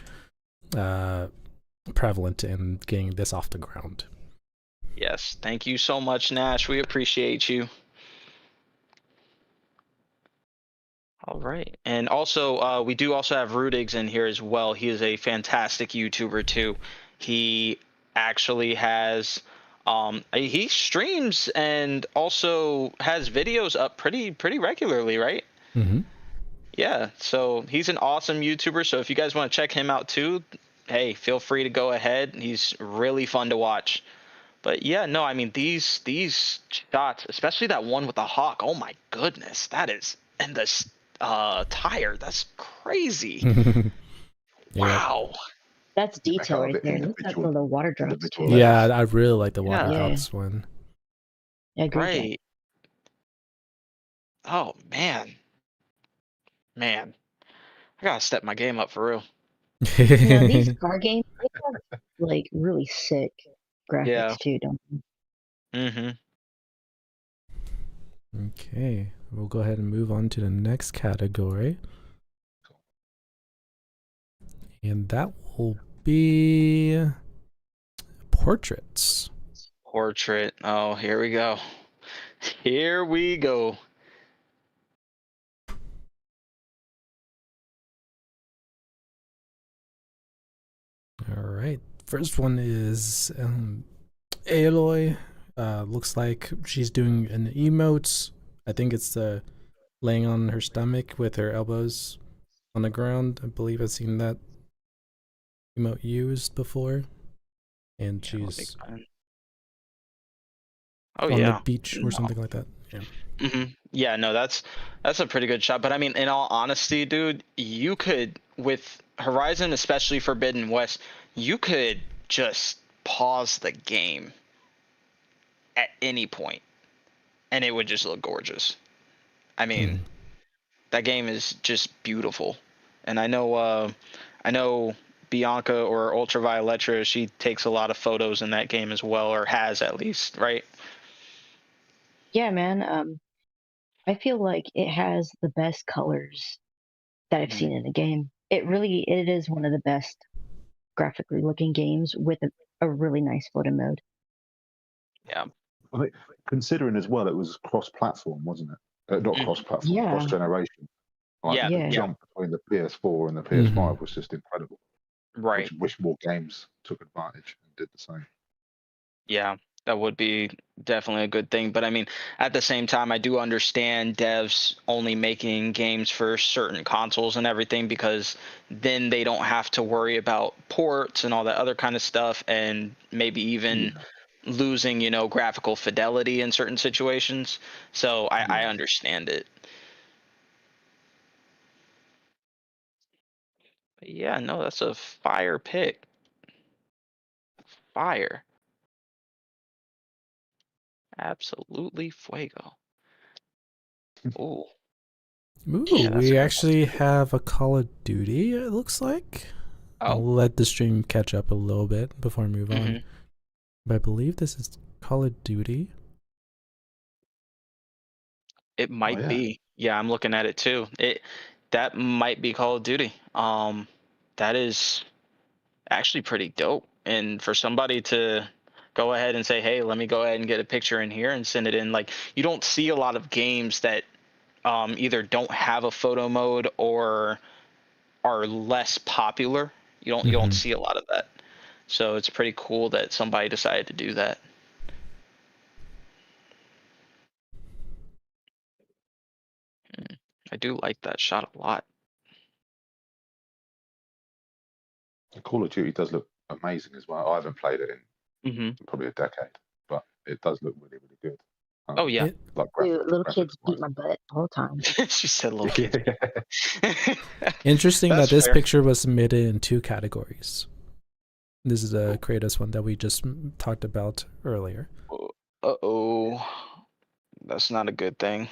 prevalent in getting this off the ground. Yes. Thank you so much, Nash. We appreciate you. All right. And also, we do also have Rudigs in here as well. He is a fantastic YouTuber too. He actually has he streams and also has videos up pretty regularly, right? Mm-hmm. Yeah. So he's an awesome YouTuber. So if you guys want to check him out too, hey, feel free to go ahead. He's really fun to watch. But yeah, no, I mean these shots, especially that one with the hawk. Oh my goodness, that is, and this tire, that's crazy. Yep. Wow. That's You make detail out of right it there. Look at the water drops individual too. Yeah, layers. I really like the water Yeah. Yeah, drops one. I agree with that. Right. Oh man. Man. I gotta step my game up for real. These car games, they have like really sick Yeah. graphics too, don't they? Mm-hmm. Okay, we'll go ahead and move on to the next category. And that will be portraits. Portrait. Oh, here we go. Here we go. All right. First one is Aloy. Looks like she's doing an emote. I think it's the laying on her stomach with her elbows on the ground. I believe I've seen that emote used before. And Yeah, let me she's find. Oh on the yeah. beach or something like that. Yeah. Yeah, no, that's a pretty good shot. But I mean, in all honesty, dude, you could with Horizon, especially Forbidden West, you could just pause the game at any point, and it would just look gorgeous. I mean, Mhm. that game is just beautiful, and I know Bianca or Ultra Violetra, she takes a lot of photos in that game as well, or has at least, right? Yeah, man. I feel like it has the best colors that I've Mhm. seen in a game. It is one of the best graphically looking games with a really nice photo mode. Yeah. I think, considering as well, it was cross-platform, wasn't it? Not Mhm. cross-platform, Yeah, cross-generation. Like Yeah. the yeah. Yeah. jump between the PS4 and the Hmm. PS5 was just incredible. Right. Wish more games took advantage and did the same. Yeah, that would be definitely a good thing. But I mean, at the same time, I do understand devs only making games for certain consoles and everything because then they don't have to worry about ports and all that other kind of stuff, and maybe even Yeah, losing, graphical fidelity in certain situations. So I yeah. understand it. But yeah, no, that's a fire pick. Fire. Absolutely fuego. Ooh, Ooh, yeah, that's we a good one actually too. have a Call of Duty, it looks like. Oh. I'll let the stream catch up a little bit before I move on. Hmm. But I believe this is Call of Duty. It Oh might yeah. be. Yeah, I'm looking at it too. That might be Call of Duty. That is actually pretty dope. And for somebody to go ahead and say, "Hey, let me go ahead and get a picture in here and send it in," like you don't see a lot of games that either don't have a photo mode or are less popular. You don't Hmm. see a lot of that. So it's pretty cool that somebody decided to do that. I do like that shot a lot. Call of Duty does look amazing as well. I haven't played it in Hmm. probably a decade, but it does look really, really good. Oh yeah. It Like Dude, little graphics kids beat wise. my butt all the time. She said little kids. Yeah. Interesting that That's this fair. picture was submitted in 2 categories. This is a Kratos one that we just talked about earlier. Uh-oh. That's not a good thing.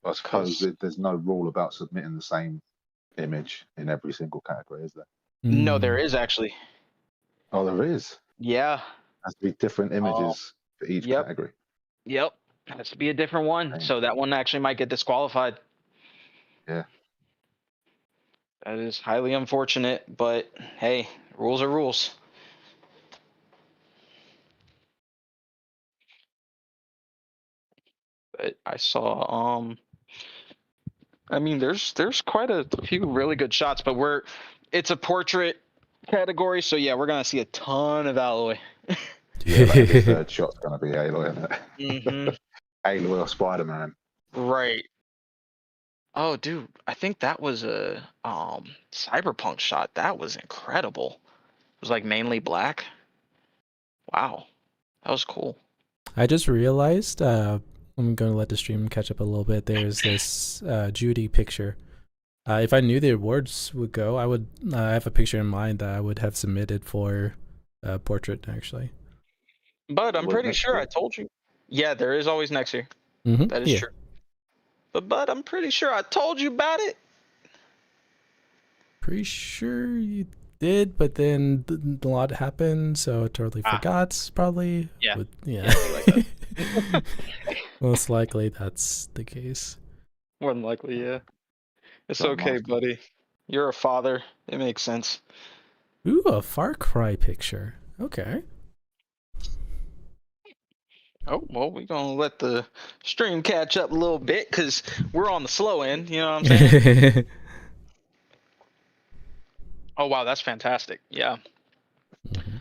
I suppose Cause there's no rule about submitting the same image in every single category, is there? no, there Mm. is actually. Oh, there is. Yeah. Has to be different Oh, images for each yep. category. Yep. Has to be a different one. Dang. So that one actually might get disqualified. Yeah. That is highly unfortunate, but hey, rules are rules. But I saw I mean there's quite a few really good shots, but it's a portrait category, so yeah, we're gonna see a ton of alloy. Yeah, like every third shot's gonna be Aloy, isn't Mm-hmm. it? Aloy or Spider Man. Right. Oh, dude, I think that was a cyberpunk shot. That was incredible. It was like mainly black. Wow, that was cool. I just realized, I'm going to let the stream catch up a little bit. There's this Judy picture. If I knew the awards would go, I would. I have a picture in mind that I would have submitted for portrait, actually. But There's I'm always pretty next sure I year. told you. Yeah, there is always next year. Mm-hmm. That is Yeah. true. But I'm pretty sure I told you about it. Pretty sure you did, but then a lot happened, so I totally Ah, forgot, probably. yeah, Yeah. yeah, be like that. Most likely that's the case. More than likely, yeah. It's okay, Grandmaster. buddy. You're a father. It makes sense. Ooh, a Far Cry picture. Okay. Oh, well, we're gonna let the stream catch up a little bit because we're on the slow end. You know what I'm saying? Oh, wow, that's fantastic. Yeah. Mhm.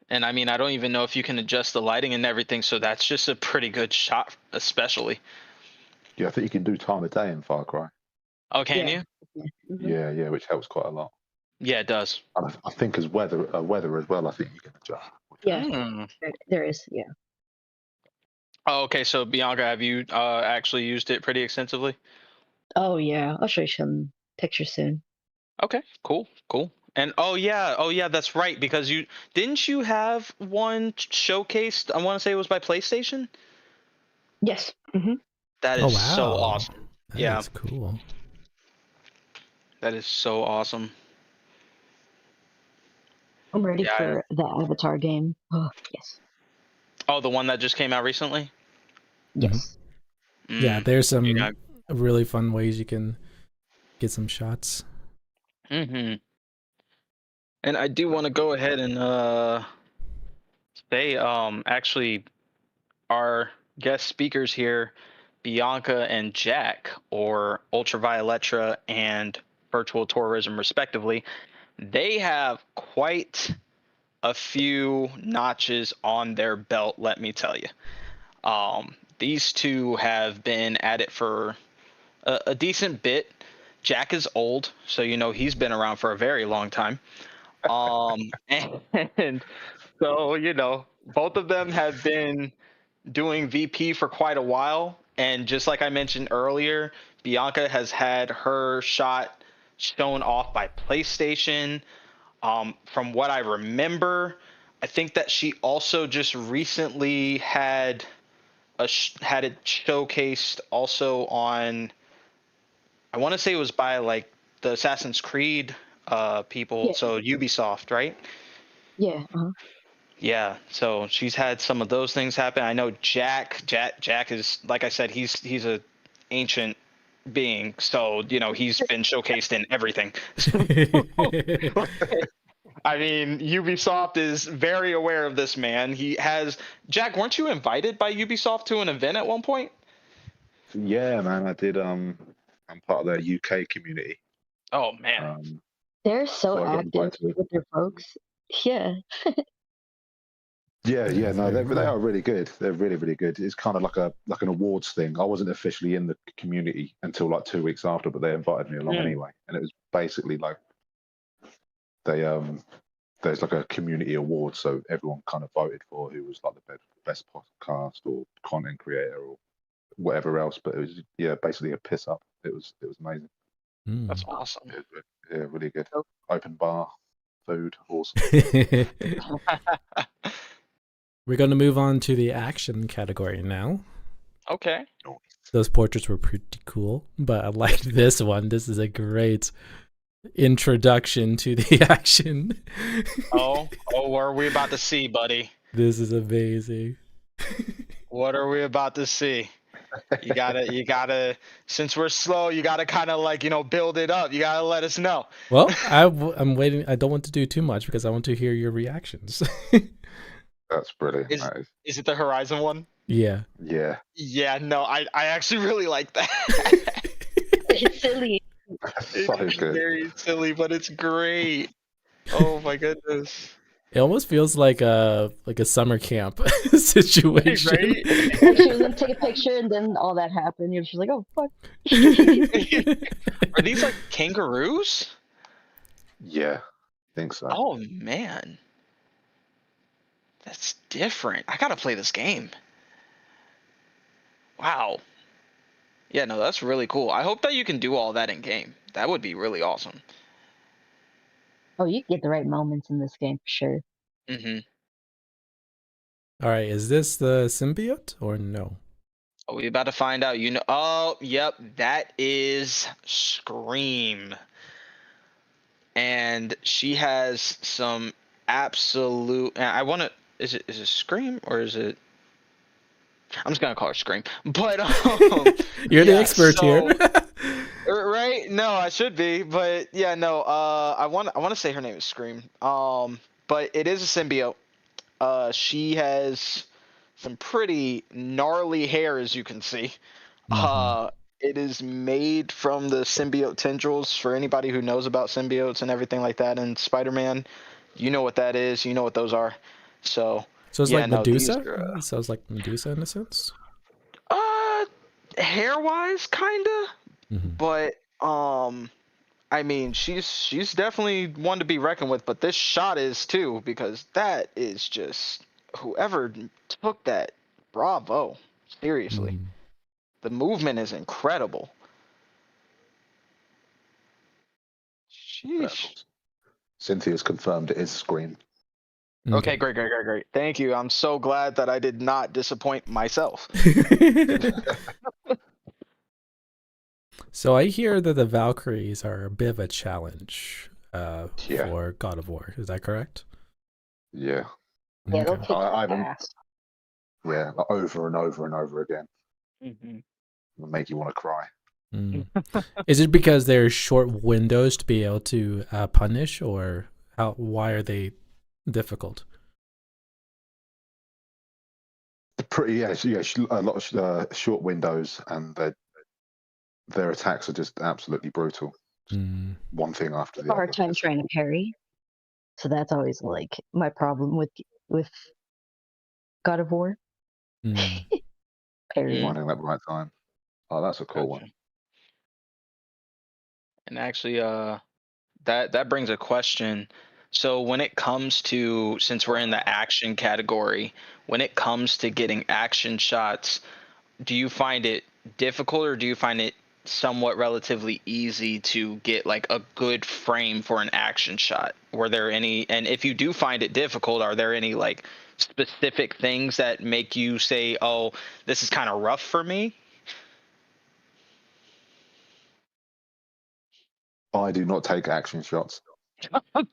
And I mean, I don't even know if you can adjust the lighting and everything, so that's just a pretty good shot, especially. Yeah, I think you can do time of day in Far Cry. Oh, can Yeah. you? Mhm. Yeah, yeah, which helps quite a lot. Yeah, it does. And I think as weather as well, I think you can adjust. Yeah, Hmm. there is. Yeah. Oh, okay. So Bianca, have you actually used it pretty extensively? Oh yeah. I'll show you some pictures soon. Okay, cool, cool. And oh yeah, that's right. Because you have one showcased. I want to say it was by PlayStation. Yes. Hmm. That Oh is so wow. awesome. That Yeah, is cool. that is so awesome. I'm ready Yeah. for the Avatar game. Oh, yes. Oh, the one that just came out recently. Yes. Yeah, Mm. there's Yeah. some really fun ways you can get some shots. Mm-hmm. And I do want to go ahead and say actually our guest speakers here, Bianca and Jack, or Ultra Violetra and Virtual Tourism, respectively, they have quite a few notches on their belt, let me tell you. These two have been at it for a decent bit. Jack is old, so he's been around for a very long time. And so both of them have been doing VP for quite a while, and just like I mentioned earlier, Bianca has had her shot shown off by PlayStation. From what I remember, I think that she also just recently had it showcased also on. I want to say it was by like the Assassin's Creed people, Yeah. so Ubisoft, right? Yeah. Yeah, so she's had some of those things happen. I know Jack is, like I said, he's a ancient being, so he's been showcased in everything. I mean, Ubisoft is very aware of this man. He has Jack. Weren't you invited by Ubisoft to an event at one point? Yeah, man, I did. I'm part of their UK community. Oh man. They're so So I got active invited to. with their folks. Yeah. Yeah, Yeah, yeah, it's no, very they cool. are really good. They're really, really good. It's kind of like an awards thing. I wasn't officially in the community until like 2 weeks after, but they invited me along Mm. anyway. And it was basically like they there's like a community award, so everyone kind of voted for who was like the best podcast or content creator or whatever else. But it was basically a piss up. It was amazing. That's Mm. awesome. Yeah, really good. Oh. Open bar, food, awesome. We're going to move on to the action category now. Okay. Those portraits were pretty cool, but I like this one. This is a great introduction to the action. Oh, what are we about to see, buddy? This is amazing. What are we about to see? You gotta, since we're slow, you gotta kind of like, build it up. You gotta let us know. Well, I'm waiting. I don't want to do too much because I want to hear your reactions. That's brilliant. Is That is. is it the Horizon one? Yeah. Yeah. Yeah, no, I actually really like that. It's silly. It So is good. very silly, but it's great. Oh my goodness. It almost feels like a summer camp situation. Right? Like she was gonna take a picture and then all that happened. You're just like, oh fuck. Are these like kangaroos? Yeah, I think so. Oh man. That's different. I gotta play this game. Wow. Yeah, no, that's really cool. I hope that you can do all that in game. That would be really awesome. Oh, you get the right moments in this game for sure. Mm-hmm. All right, is this the symbiote or no? Are we about to find out? Oh, yep, that is Scream. And she has some absolute. I want to. Is it Scream or is it? I'm just gonna call her Scream. But You're the yeah, expert here. right? No, I should be, but yeah, no. I want to say her name is Scream. But it is a symbiote. She has some pretty gnarly hair, as you can see. It is made from the symbiote tendrils. For anybody who knows about symbiotes and everything like that, and Spider-Man, you know what that is. You know what those are. So So it's yeah, like no, these Medusa? are, It sounds like Medusa in a sense. hair-wise, kinda, Mm-hmm. but I mean, she's definitely one to be reckoned with. But this shot is too, because that is just whoever took that. Bravo, seriously. Mm. The movement is incredible. Sheesh. Cynthia's confirmed it is Scream. Okay, great. Thank you. I'm so glad that I did not disappoint myself. So I hear that the Valkyries are a bit of a challenge Yeah. for God of War. Is that correct? Yeah, Yeah, they'll Okay. kick I your haven't. ass. Yeah, like over and over and over again. Hmm. It'll make you want to cry. Mm. Is it because there's short windows to be able to punish, or why are they difficult? Pretty, a lot of short windows, and their attacks are just absolutely brutal. Mm. One thing after I have the a hard other. time trying to parry, so that's always like my problem with God of War. Mm. Parrying. Finding that right time. Oh, that's a cool one. Gotcha. And actually, that brings a question. So when it comes to, since we're in the action category, when it comes to getting action shots, do you find it difficult or do you find it somewhat relatively easy to get like a good frame for an action shot? Were there any, and if you do find it difficult, are there any like specific things that make you say, oh, this is kind of rough for me? I do not take action shots.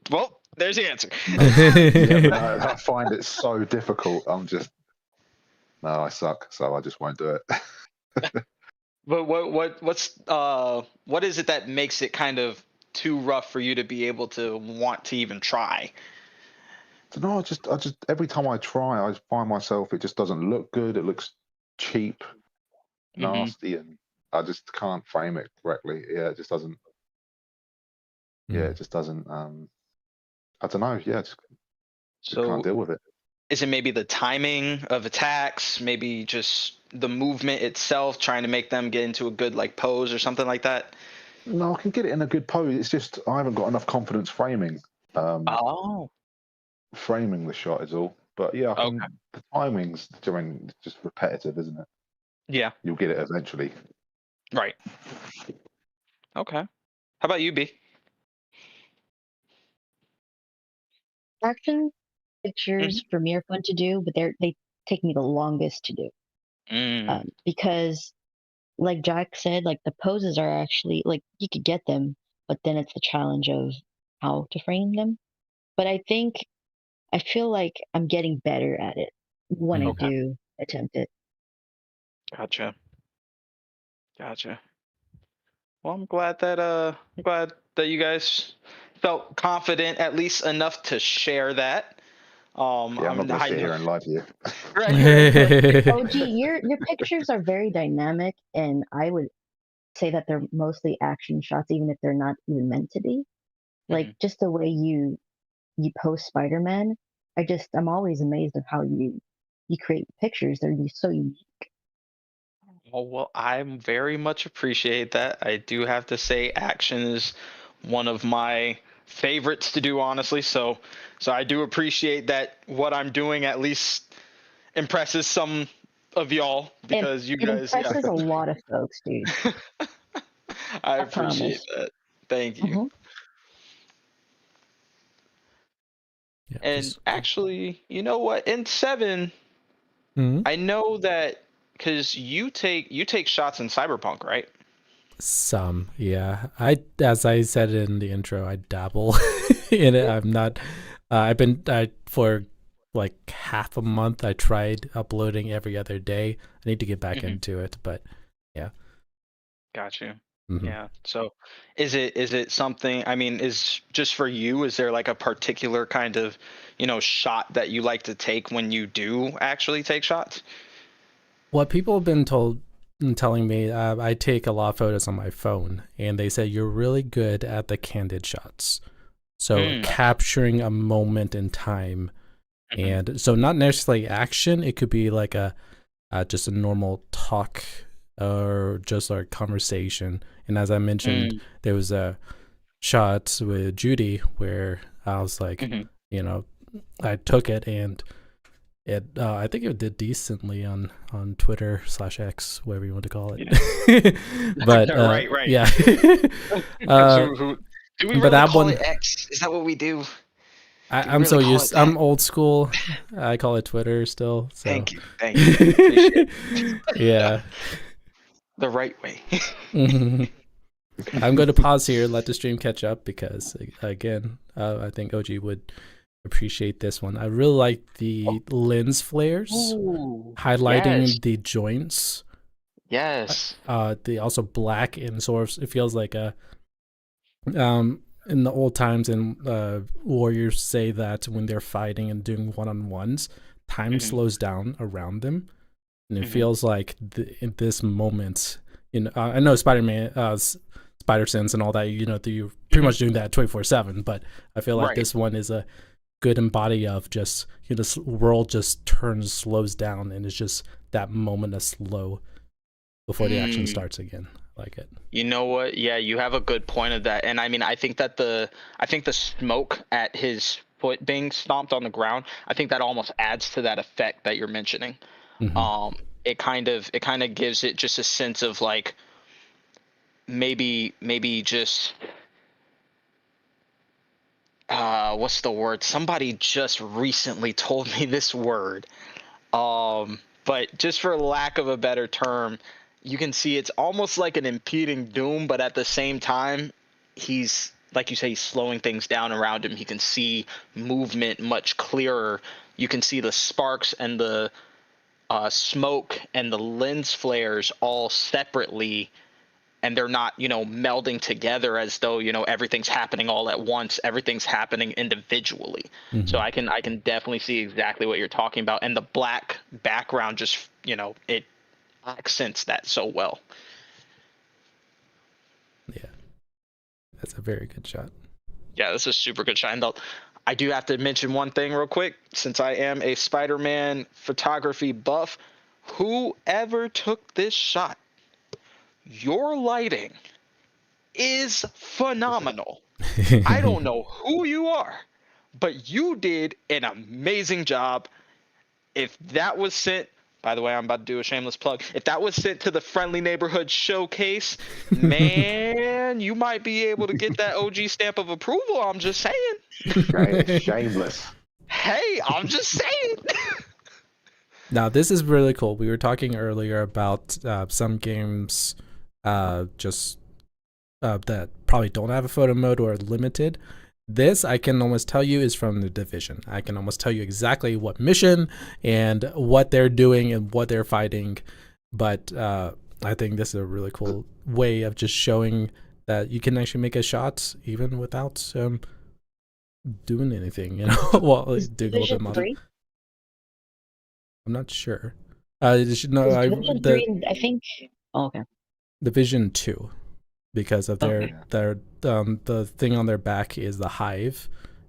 Well, there's the answer. Yeah, but I find it so difficult. No, I suck, so I just won't do it. But what is it that makes it kind of too rough for you to be able to want to even try? So no, I just every time I try, I find myself it just doesn't look good. It looks cheap, Hmm. nasty, and I just can't frame it correctly. Yeah, it just doesn't. Yeah, it just doesn't. I don't know. Yeah, just can't So deal with it. is it maybe the timing of attacks, maybe just the movement itself, trying to make them get into a good like pose or something like that? No, I can get it in a good pose. It's just I haven't got enough confidence Oh, framing the shot is all. But yeah, I okay. can. The timings during just repetitive, isn't it? Yeah, You'll get it eventually. right. Okay. How about you, B? Action Hmm. pictures for me are fun to do, but they take me the longest to do. Mm, Because like Jack said, like the poses are actually like you could get them, but then it's the challenge of how to frame them. But I feel like I'm getting better at it when I Mm. okay. do attempt it. Gotcha. Gotcha. Well, I'm glad that you guys felt confident at least enough to share that. Yeah, I'm not going to I sit know. here and lie to you. Right. OG, your pictures are very dynamic, and I would say that they're mostly action shots, even if they're not even meant to be. Like Mhm. just the way you post Spider-Man, I'm always amazed of how you create pictures. They're so unique. Oh, well, I very much appreciate that. I do have to say, action is one of my favorites to do, honestly. So I do appreciate that what I'm doing at least impresses some of y'all And because you it guys, yeah. impresses a lot of folks, dude. I I appreciate promise. that. Thank you. Hmm. Yeah, And just actually, you know what? In seven, Mhm. I know that because you take shots in Cyberpunk, right? Some, yeah. As I said in the intro, I dabble in it. I'm not. For like half a month. I tried uploading every other day. I need to get back Hmm. into it, but yeah. Got you. Hmm. Yeah. So is it something, I mean, is just for you, is there like a particular kind of, shot that you like to take when you do actually take shots? What people have been telling me, I take a lot of photos on my phone, and they say you're really good at the candid shots. So Mm. capturing a moment in time, Hmm. and so not necessarily action. It could be like just a normal talk or just our conversation. And as I mentioned, Mm. there was a shot with Judy where I was like, Hmm. you know, I took it and it I think it did decently on Twitter/X, whatever you want to call Yeah. it. But Right, right. yeah. Because uh, who do we but really that call one, it X? Is that what we do? Do we I'm really so call it used. that? I'm old school. I call it Twitter still. So Thank you. Thank you. I appreciate it. yeah. The right way. Mhm. I'm going to pause here, let the stream catch up because again, I think OG would appreciate this one. I really like the lens flares Ooh, yes, highlighting the joints. yes. The also black and sort of it feels like a in the old times and warriors say that when they're fighting and doing one-on-ones, time Hmm. slows down around them, and it Hmm. feels like in this moment, I know Spider-Man, Spider Sense, and all that. You're pretty Hmm. much doing that 24/7, but I feel like Right. this one is a good embody of just this world just slows down, and it's just that moment of slow before the action Mm. starts again. I like it. You know what? Yeah, you have a good point of that. And I mean, I think the smoke at his foot being stomped on the ground, I think that almost adds to that effect that you're mentioning. Mm-hmm. It kind of gives it just a sense of like maybe just what's the word? Somebody just recently told me this word. But just for lack of a better term, you can see it's almost like an impeding doom, but at the same time, he's like you say, he's slowing things down around him. He can see movement much clearer. You can see the sparks and the smoke and the lens flares all separately, and they're not melding together as though everything's happening all at once. Everything's happening individually. So Mm-hmm. I can definitely see exactly what you're talking about, and the black background just it accents that so well. Yeah, that's a very good shot. Yeah, this is super good shine. Though I do have to mention one thing real quick, since I am a Spider-Man photography buff. Whoever took this shot, your lighting is phenomenal. I don't know who you are, but you did an amazing job. If that was sent, by the way, I'm about to do a shameless plug. If that was sent to the Friendly Neighborhood Showcase, man, you might be able to get that OG stamp of approval. I'm just saying. Shameless. Hey, I'm just saying. Now, this is really cool. We were talking earlier about some games just that probably don't have a photo mode or are limited. This, I can almost tell you, is from The Division. I can almost tell you exactly what mission and what they're doing and what they're fighting. But I think this is a really cool way of just showing that you can actually make a shot even without doing anything, while Is doing a little bit Division of modeling. 3? I'm not sure. Is Division 3, I think. Oh, okay. Division 2, because of Okay. their the thing on their back is the hive,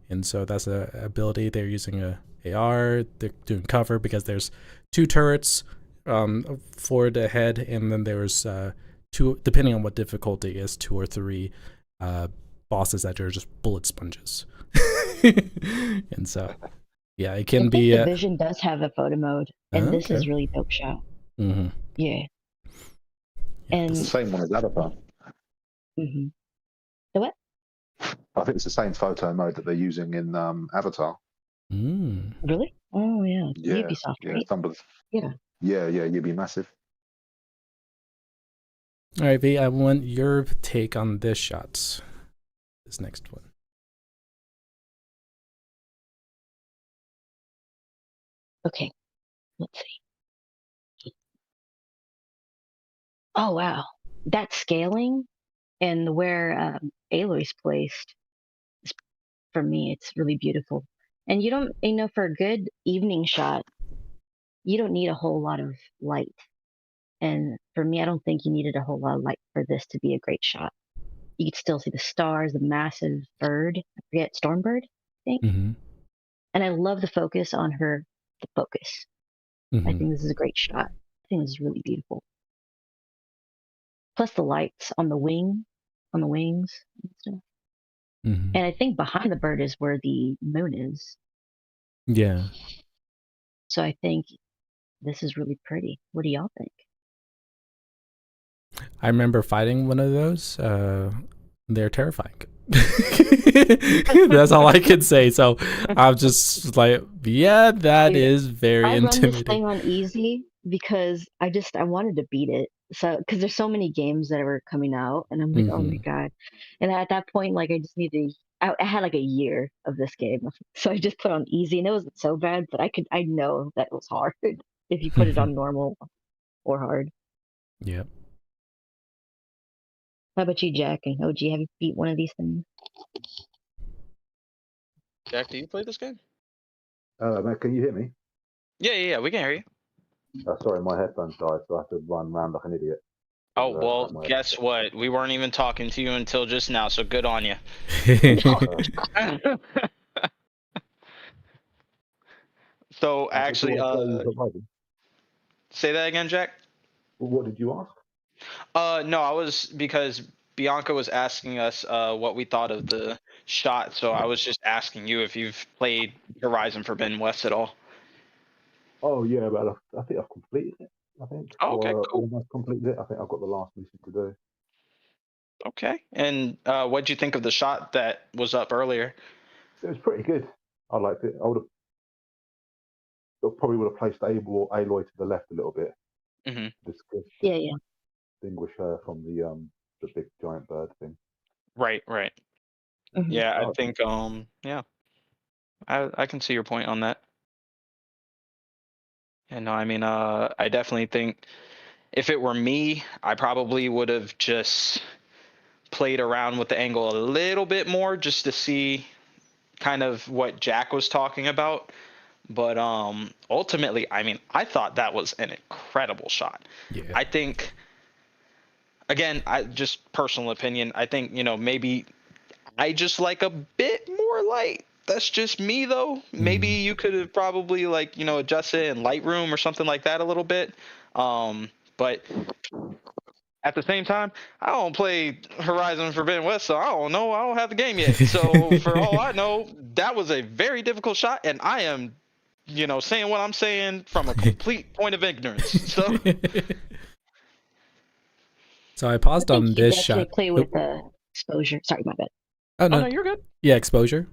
and so that's a ability. They're using a AR. They're doing cover because there's 2 turrets forward ahead, and then there's 2, depending on what difficulty is, 2 or 3 bosses that are just bullet sponges. And so yeah, it I can think be Division does have a photo mode, and this okay. is really dope shot. Mm-hmm. Yeah. Yeah, It's the And same one as Avatar. hmm the what? I think it's the same photo mode that they're using in Avatar. Mm. Really? Oh yeah, Yeah, Ubisoft, yeah. right? Some of Yeah. yeah, you'd be massive. All right, V, I want your take on this shot. This next one. Okay. Let's see. Oh wow, that scaling and where Aloy's placed, is- for me, it's really beautiful. And you don't, for a good evening shot, you don't need a whole lot of light. And for me, I don't think you needed a whole lot of light for this to be a great shot. You could still see the stars, the massive bird. I forget, Stormbird, I think. Mm-hmm. And I love the focus on her, the focus. I Mm-hmm. think this is a great shot. I think this is really beautiful. Plus the lights on the wings and stuff. Mm-hmm. And I think behind the bird is where the moon is. Yeah. So I think this is really pretty. What do y'all think? I remember fighting one of those. They're terrifying. That's all I can say. So I'm just like, yeah, that Dude, is very I run this intimidating. thing on easy because I wanted to beat it. So because there's so many games that were coming out, and I'm like, oh my Mm-hmm. god. And at that point, like I just need to I had like a year of this game, so I just put on easy, and it wasn't so bad. But I know that it was hard if you put it on normal or hard. Yep. How about you, Jack and OG? Have you beat one of these things? Jack, do you play this game? Matt, can you hear me? Yeah, we can hear you. Sorry, my headphones died, so I have to run around like an idiot. Oh, But, well, my guess what? We weren't even talking to you until just now, so good on you. So actually, say that again, Jack. What did you ask? No, I was because Bianca was asking us what we thought of the shot, so I was just asking you if you've played Horizon Forbidden West at all. Oh yeah, but I think I've completed it. I think, Oh, okay, or cool. almost completed it. I think I've got the last mission to do. Okay, and what'd you think of the shot that was up earlier? It was pretty good. I liked it. Probably would have placed Aloy to the left a little bit. Mm-hmm. Yeah. Distinguish her from the big giant bird thing. Right. Mhm. Yeah, I think yeah, I can see your point on that. And no, I mean, I definitely think if it were me, I probably would have just played around with the angle a little bit more just to see kind of what Jack was talking about. But ultimately, I mean, I thought that was an incredible shot. Yeah. I think, again, I just personal opinion, I think, maybe I just like a bit more light. That's just me though. Maybe you could have probably adjusted it in Lightroom or something like that a little bit. But at the same time, I don't play Horizon Forbidden West, so I don't know. I don't have the game yet. So for all I know, that was a very difficult shot, and I am, saying what I'm saying from a complete point of ignorance. So So I paused I think on you this could actually shot. play with exposure. Sorry, my bad. Oh oh no. no, you're good. Yeah, exposure.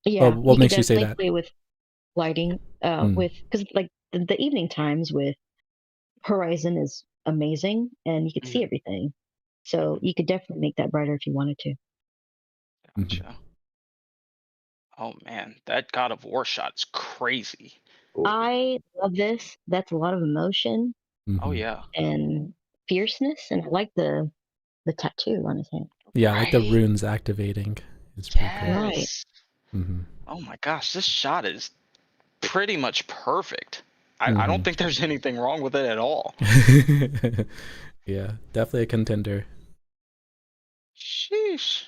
Yeah, What you could makes you say definitely that? play with lighting. With because like the evening times with Horizon is amazing, and you could see everything. So you could definitely make that brighter if you wanted to. Gotcha. Oh man, that God of War shot is crazy. I love this. That's a lot of emotion Oh yeah. and fierceness, and I like the tattoo on his hand. Yeah, I like the Right? runes activating. It's pretty cool. Right. Yes. Mm-hmm. Oh my gosh, this shot is pretty much perfect. I don't think there's anything wrong with it at all. Yeah, definitely a contender. Sheesh.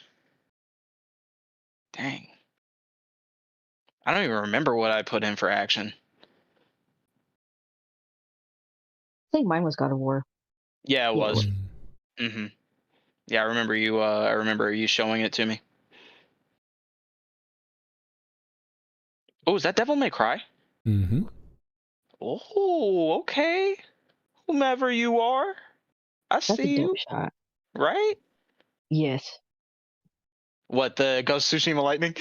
Dang. I don't even remember what I put in for action. I think mine was God of War. Yeah, it Yeah, it was. was. Mm-hmm. Yeah, I remember you. I remember you showing it to me. Oh, is that Devil May Cry? Mm-hmm. Oh, okay. Whomever you are, I That's a see dope you. shot. Right? Yes. What, the Ghost of Tsushima Lightning?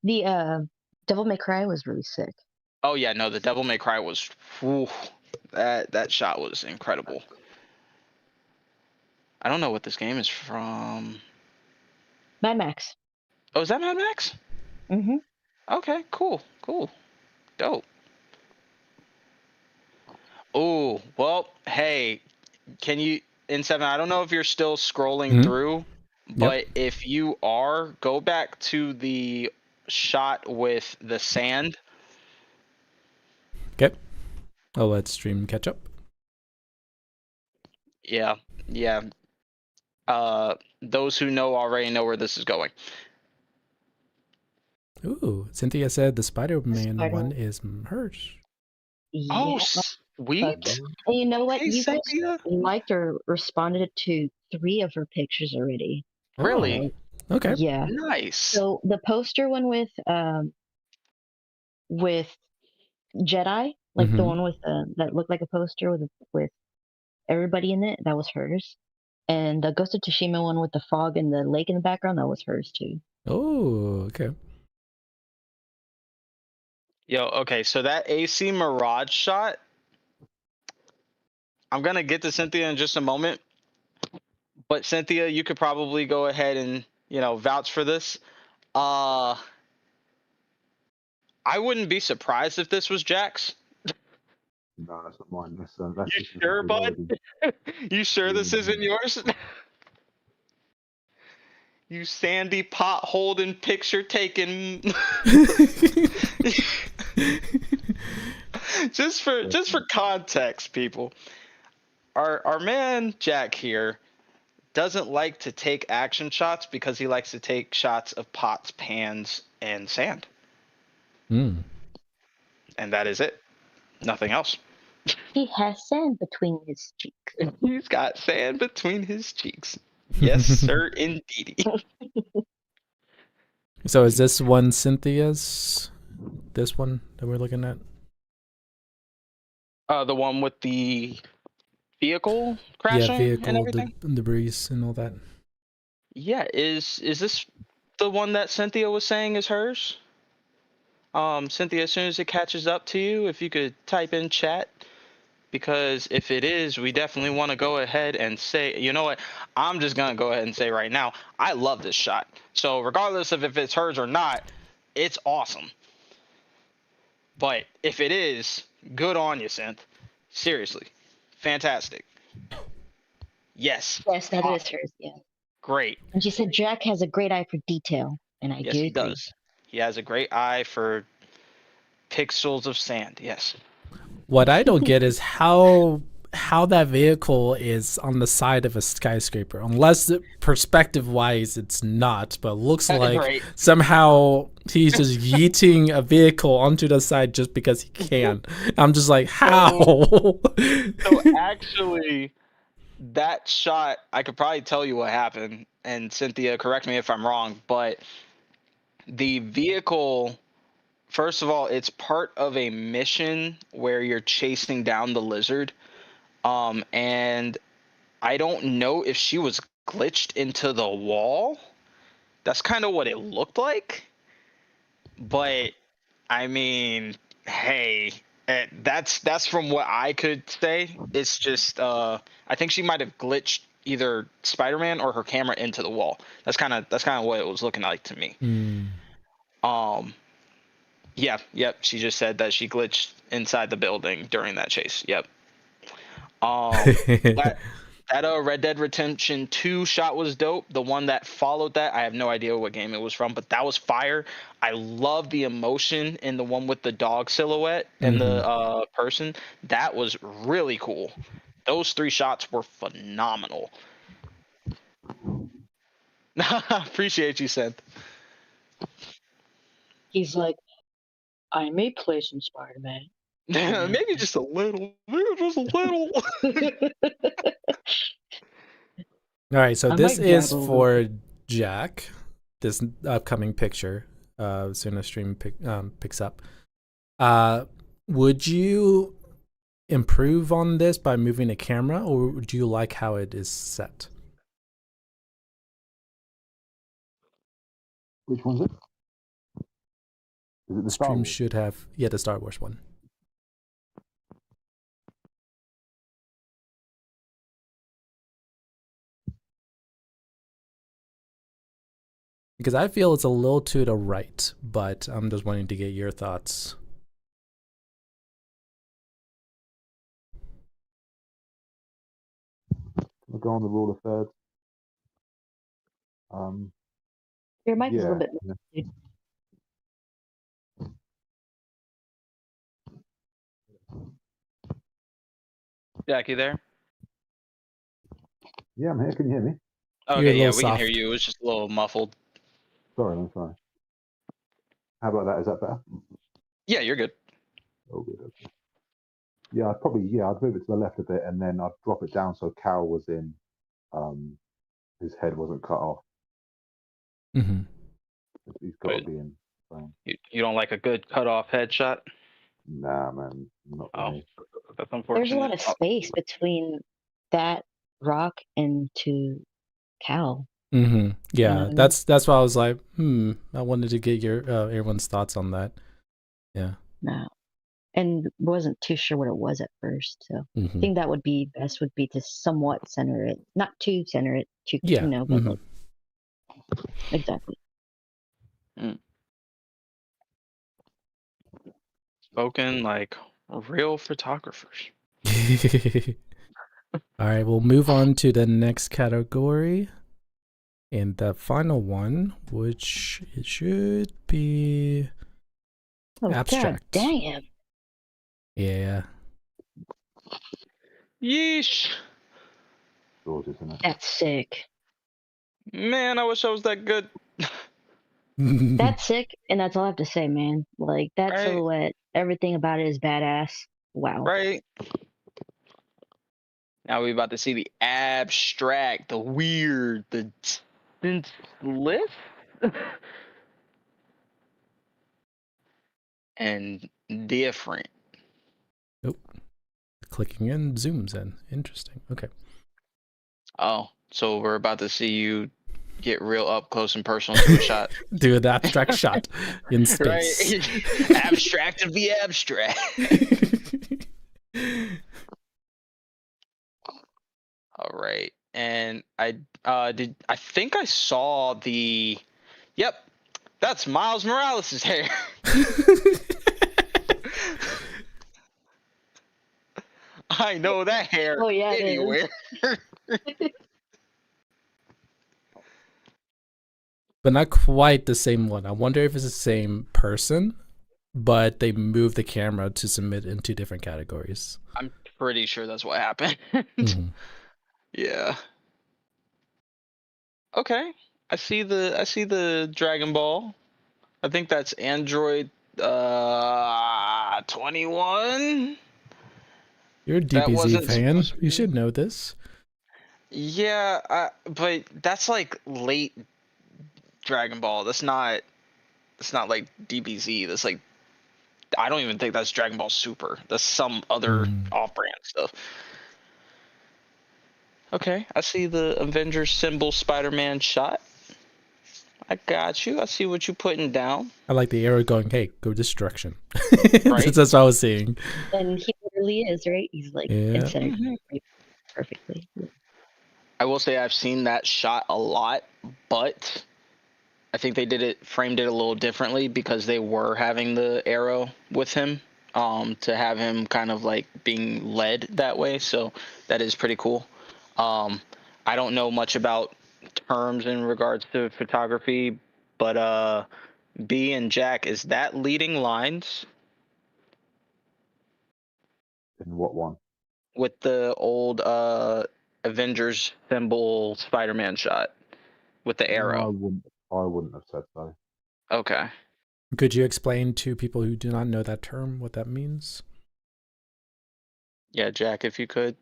The Devil May Cry was really sick. Oh yeah, no, the Devil May Cry was. Whew, that shot was incredible. I don't know what this game is from. Mad Max. Oh, is that Mad Max? Mm-hmm. Okay, cool, dope. Oh, well, hey, can you in seven? I don't know if you're still scrolling Mm-hmm. through, Yep. but if you are, go back to the shot with the sand. Okay. I'll let stream catch up. Yeah. Those who know already know where this is going. Ooh, Cynthia said the Spider-Man Spider- one is hers. Oh, Yeah. sweet. And you know what? Okay, You guys Cynthia. liked or responded to 3 of her pictures already. Really? Oh, okay. Yeah. Nice. So the poster one with Jedi, like the one with that looked like a poster with everybody in it, that was hers. And the Ghost of Tsushima one with the fog and the lake in the background, that was hers too. Oh, okay. Yo, okay, so that AC Mirage shot, I'm gonna get to Cynthia in just a moment, but Cynthia, you could probably go ahead and vouch for this. Uh, I wouldn't be surprised if this was Jack's. No, that's not mine. That's You just an sure, bud? inferiority. You sure this isn't Mm. yours? You sandy pot holding picture taking. just for context, people. Our man Jack here doesn't like to take action shots because he likes to take shots of pots, pans, and sand. Mm. And that is it. Nothing else. He has sand between his cheeks. He's got sand between his cheeks. Yes, sir, indeedy. So is this one Cynthia's? This one that we're looking at? The one with the vehicle crashing Yeah, vehicle, and everything. debris and all that. Yeah, is this the one that Cynthia was saying is hers? Cynthia, as soon as it catches up to you, if you could type in chat, because if it is, we definitely want to go ahead and say, you know what? I'm just gonna go ahead and say right now, I love this shot. So regardless of if it's hers or not, it's awesome. But if it is, good on you, Synth. Seriously, fantastic. Yes. Yes, that is hers. Yeah. Great. And she said Jack has a great eye for detail, and I Yes, do he agree. does. He has a great eye for pixels of sand. Yes. What I don't get is how that vehicle is on the side of a skyscraper, unless perspective wise it's not, but looks like Right. somehow he's just yeeting a vehicle onto the side just because he can. I'm just like, how? So actually, that shot, I could probably tell you what happened. And Cynthia, correct me if I'm wrong, but the vehicle, first of all, it's part of a mission where you're chasing down the lizard. And I don't know if she was glitched into the wall. That's kind of what it looked like. But I mean, hey, that's from what I could say. It's just I think she might have glitched either Spider-Man or her camera into the wall. That's kind of what it was looking like to me. Mm. Yeah, yep. She just said that she glitched inside the building during that chase. Yep. That Red Dead Redemption 2 shot was dope. The one that followed that, I have no idea what game it was from, but that was fire. I love the emotion in the one with the dog silhouette and the person. That was really cool. Those 3 shots were phenomenal. Appreciate you, Seth. He's like, I may play some Spider-Man. Maybe just a little. Maybe just a little. All right, so I this might is dabble a for Jack. This upcoming picture, as soon as stream picks up. Would you improve on this by moving the camera, or would you like how it is set? Which one's it? Is it the Star Stream Wars? should have, yeah, the Star Wars one. Because I feel it's a little to the right, but I'm just wanting to get your thoughts. We'll go on the rule of thirds. Your mic is a little Yeah. bit muted. Jack, you there? Yeah, I'm here. Can you hear me? You're a Okay, yeah, little we can hear soft. you. It was just a little muffled. Sorry, I'm sorry. How about that? Is that better? Yeah, you're good. Oh, good. Okay. Yeah, I'd move it to the left a bit, and then I'd drop it down so Cal was in. His head wasn't cut off. Mm-hmm. He's got to be in. You don't like a good cut-off headshot? Nah, man, not for me. That's unfortunate. There's a lot of space between that rock and to Cal. Mm-hmm. Yeah, Mm. that's why I was like, I wanted to get your everyone's thoughts on that. Yeah. No. and wasn't too sure what it was at first. So I Mhm. think that would be best would be to somewhat center it, not too center it, too, Yeah. but Mhm. like exactly. Spoken like real photographers. All right, we'll move on to the next category. And the final one, which it should be Oh abstract. god damn. Yeah. Yeesh. Yours, isn't it? That's sick. Man, I wish I was that good. That's sick, and that's all I have to say, man. Like that Right? silhouette, everything about it is badass. Wow. Right? Now we're about to see the abstract, the weird, the senseless, and different. Nope. Clicking in zooms in. Interesting. Okay. Oh, so we're about to see you get real up close and personal to a shot. Do an abstract shot in space. Right? Abstract of the abstract. All right. And I think I saw the yep, that's Miles Morales' hair. I know that hair Oh yeah, it anywhere. is. But not quite the same one. I wonder if it's the same person, but they moved the camera to submit in two different categories. I'm pretty sure that's what happened. Mhm. Yeah. Okay. I see the Dragon Ball. I think that's Android 21. You're a That DBZ wasn't fan. supposed to You be. should know this. Yeah, but that's like late Dragon Ball. That's not like DBZ. That's like I don't even think that's Dragon Ball Super. That's some other off-brand stuff. Okay, I see the Avengers symbol Spider-Man shot. I got you. I see what you're putting down. I like the arrow going, hey, go this direction. Right. That's what I was seeing. And he literally is, right? He's like Yeah. in center Mhm. perfectly. I will say I've seen that shot a lot, but I think they framed it a little differently because they were having the arrow with him, to have him kind of like being led that way. So that is pretty cool. I don't know much about terms in regards to photography, but B and Jack, is that leading lines In what one? with the old Avengers symbol Spider-Man shot with the No, arrow? I wouldn't have said so. Okay. Could you explain to people who do not know that term what that means? Yeah, Jack, if you could.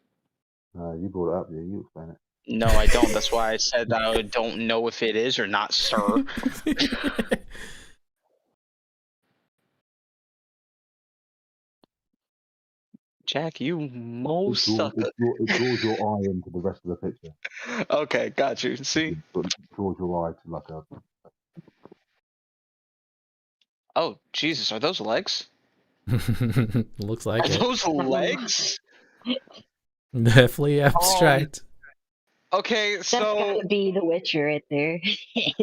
You brought it up, yeah, you explain it. No, I don't. That's why I said that I don't know if it is or not, sir. Jack, you mo It draws, sucker. it draws your eye into the rest of the picture. Okay, got you. See? It draws your eye to like a. Oh, Jesus, are those legs? Looks like Are it. those legs? Definitely abstract. Okay, That's so gotta be the Witcher right there.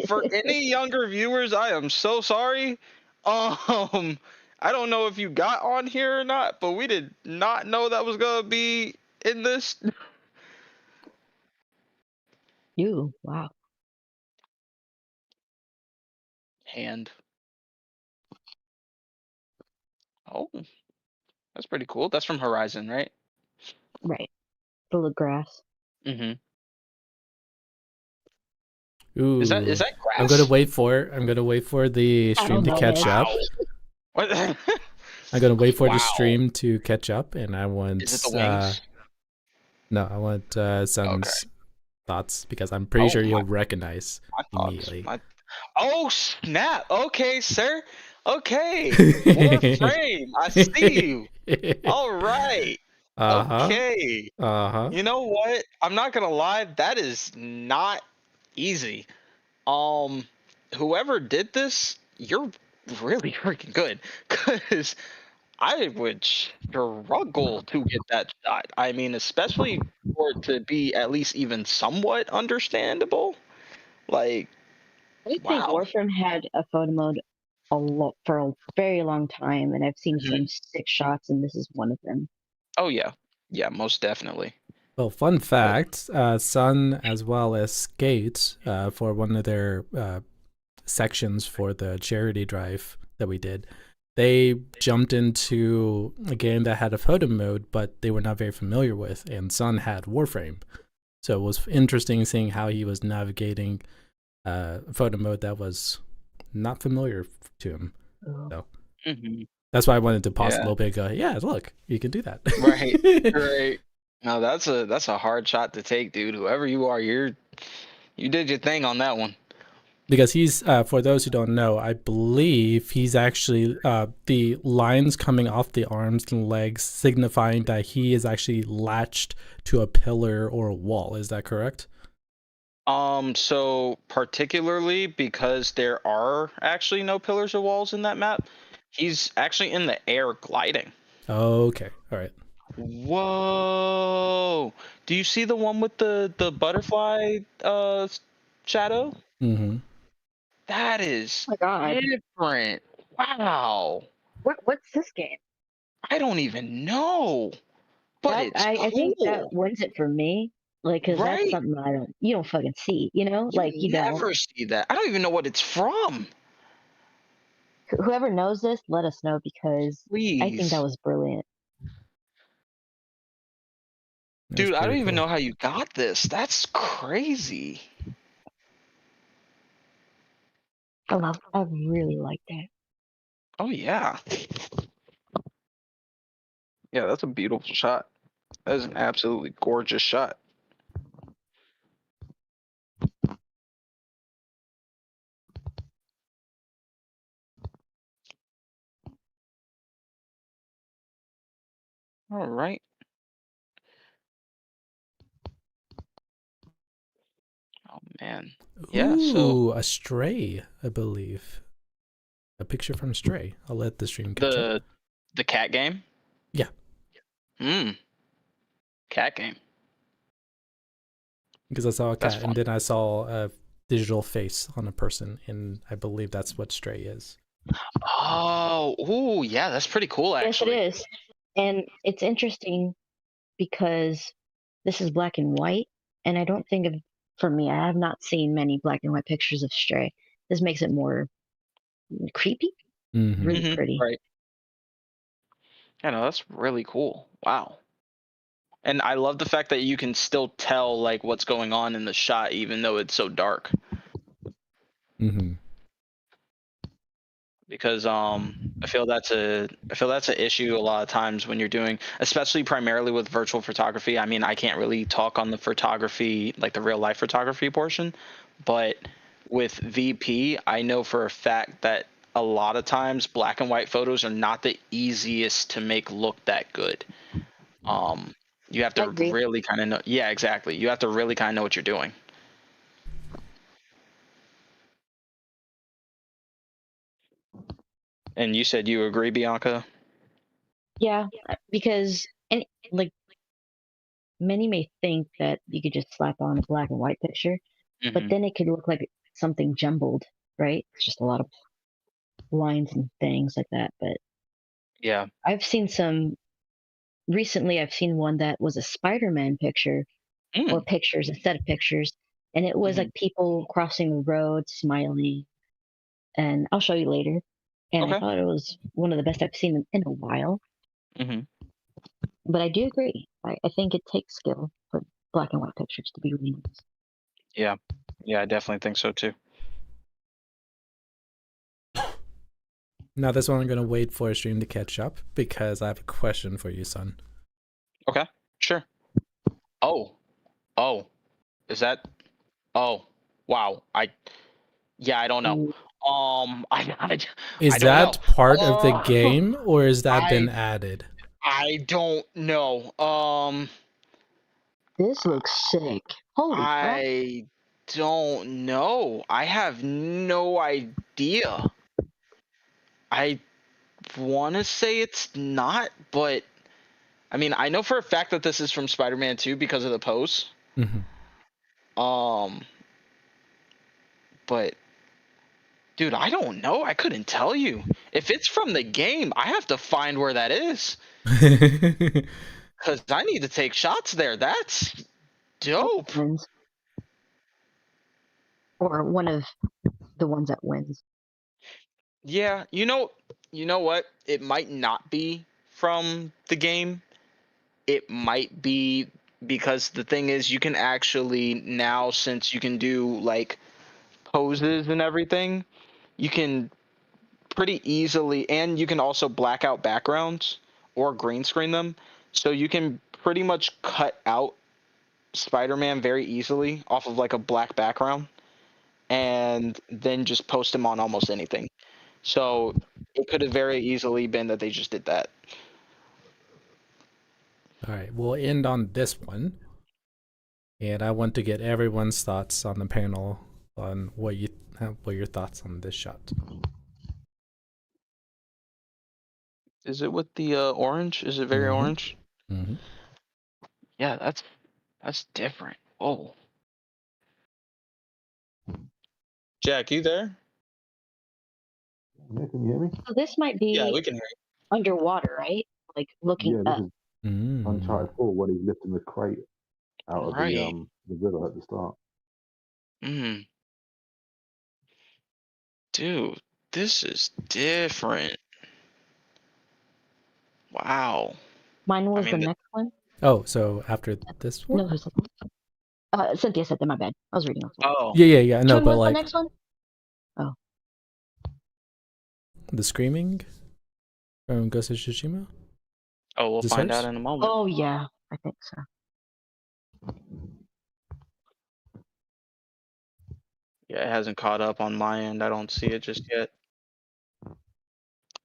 for any younger viewers, I am so sorry. I don't know if you got on here or not, but we did not know that was gonna be in this. You, wow. Hand. Oh, that's pretty cool. That's from Horizon, right? Right. Full of grass. Mm-hmm. Ooh. Is that grass? I'm gonna wait for the I stream don't to know, catch man. up. What? I'm gonna wait for Wow. the stream to catch up, and I want Is it the wings? no, I want Sun's thoughts because I'm pretty Oh, sure you'll recognize my thoughts. immediately. Oh snap! Okay, sir. Okay. Fourth frame. I see you. All right. Uh-huh. Okay. Uh-huh. You know what? I'm not gonna lie. That is not easy. Whoever did this, you're really freaking good. Cause I would struggle to get that shot. I mean, especially for it to be at least even somewhat understandable. Like, I think wow. Warframe had a photo mode for a very long time, and I've seen Mhm. some sick shots, and this is one of them. Oh yeah, yeah, most definitely. Well, fun fact: Sun as well as Skate for one of their sections for the charity drive that we did. They jumped into a game that had a photo mode, but they were not very familiar with, and Sun had Warframe. So it was interesting seeing how he was navigating photo mode that was not familiar to him. So Hmm. that's why I wanted to pause a Yeah. little bit and go, yeah, look, you can do that. Right. Right. No, that's a hard shot to take, dude. Whoever you are, you did your thing on that one. Because he's, for those who don't know, I believe he's actually, the lines coming off the arms and legs signifying that he is actually latched to a pillar or a wall. Is that correct? So particularly because there are actually no pillars or walls in that map, he's actually in the air gliding. Okay. All right. Whoa. Do you see the one with the butterfly shadow? Mm-hmm. That is Oh my god. different. Wow. What's this game? I don't even know, but That it's I think that cool, wins it for me. Like, cause that's right? something you don't fucking see, you know? Like You you don't. never see that. I don't even know what it's from. Whoever knows this, let us know because I think that Please. was brilliant. That's Dude, I don't pretty even cool. know how you got this. That's crazy. I really like that. Oh yeah. Yeah, that's a beautiful shot. That is an absolutely gorgeous shot. All right. Oh man. Yeah, so Ooh, a Stray, I believe. A picture from Stray. I'll let the stream catch up. the cat game? Yeah. Hmm. Cat game. Because I saw a That's cat fun. and then I saw a digital face on a person, and I believe that's what Stray is. Oh, ooh, yeah, that's pretty cool Yes, it actually. is. And it's interesting because this is black and white, and I don't think of for me, I have not seen many black and white pictures of Stray. This makes it more creepy, Mm-hmm. really pretty. Right. Yeah, no, that's really cool. Wow. And I love the fact that you can still tell like what's going on in the shot even though it's so dark. Mm-hmm. Because I feel that's an issue a lot of times when you're doing, especially primarily with virtual photography. I mean, I can't really talk on the photography, like the real life photography portion, but with VP, I know for a fact that a lot of times black and white photos are not the easiest to make look that good. Um, you have I to agree. really kind of know. Yeah, exactly. You have to really kind of know what you're doing. And you said you agree, Bianca? Yeah, because and like many may think that you could just slap on a black and white picture, but Hmm. then it could look like something jumbled, right? It's just a lot of lines and things like that. But Yeah. I've seen some recently. I've seen one that was a Spider-Man picture or Mm. pictures instead of pictures, and it was Hmm. like people crossing the road, smiling, and I'll show you later. And I Okay. thought it was one of the best I've seen in a while. Hmm. But I do agree. I think it takes skill for black and white pictures to be really nice. Yeah. Yeah, I definitely think so too. Now this one I'm gonna wait for a stream to catch up because I have a question for you, son. Okay. Sure. Oh. Oh. Is that? Oh. Wow. Yeah, I don't know. Mm, I Is don't know. that part of the Uh, game or is that been I added? I don't know. this looks sick. Holy crap. I don't know. I have no idea. I want to say it's not, but I mean, I know for a fact that this is from Spider-Man 2 because of the pose. Um, but dude, I don't know. I couldn't tell you. If it's from the game, I have to find where that is because I need to take shots there. That's dope. Wins. Or one of the ones that wins. Yeah, you know what? It might not be from the game. It might be because the thing is you can actually now, since you can do like poses and everything, you can pretty easily, and you can also black out backgrounds or green screen them. So you can pretty much cut out Spider-Man very easily off of like a black background and then just post him on almost anything. So it could have very easily been that they just did that. All right, we'll end on this one. And I want to get everyone's thoughts on the panel on what your thoughts on this shot. Is it with the orange? Is it very Mhm. orange? Mm-hmm. Yeah, that's different. Oh, Jack, you there? Yeah, can you hear me? So this might Yeah, be we can hear underwater, right? Like looking Yeah, this up. is Uncharted 4 when he's lifting the crate out you. of Right. the river at the start. Mm. Dude, this is different. Wow. Mine I was the mean, next one. Oh, so after this one? No, who's the Cynthia said that. My bad. I was reading off. oh, Yeah. Which No, one but was the like next one? Oh, the screaming from Ghost of Tsushima. we'll Is this find out hers? in a moment. oh yeah, I think so. Yeah, it hasn't caught up on my end. I don't see it just yet.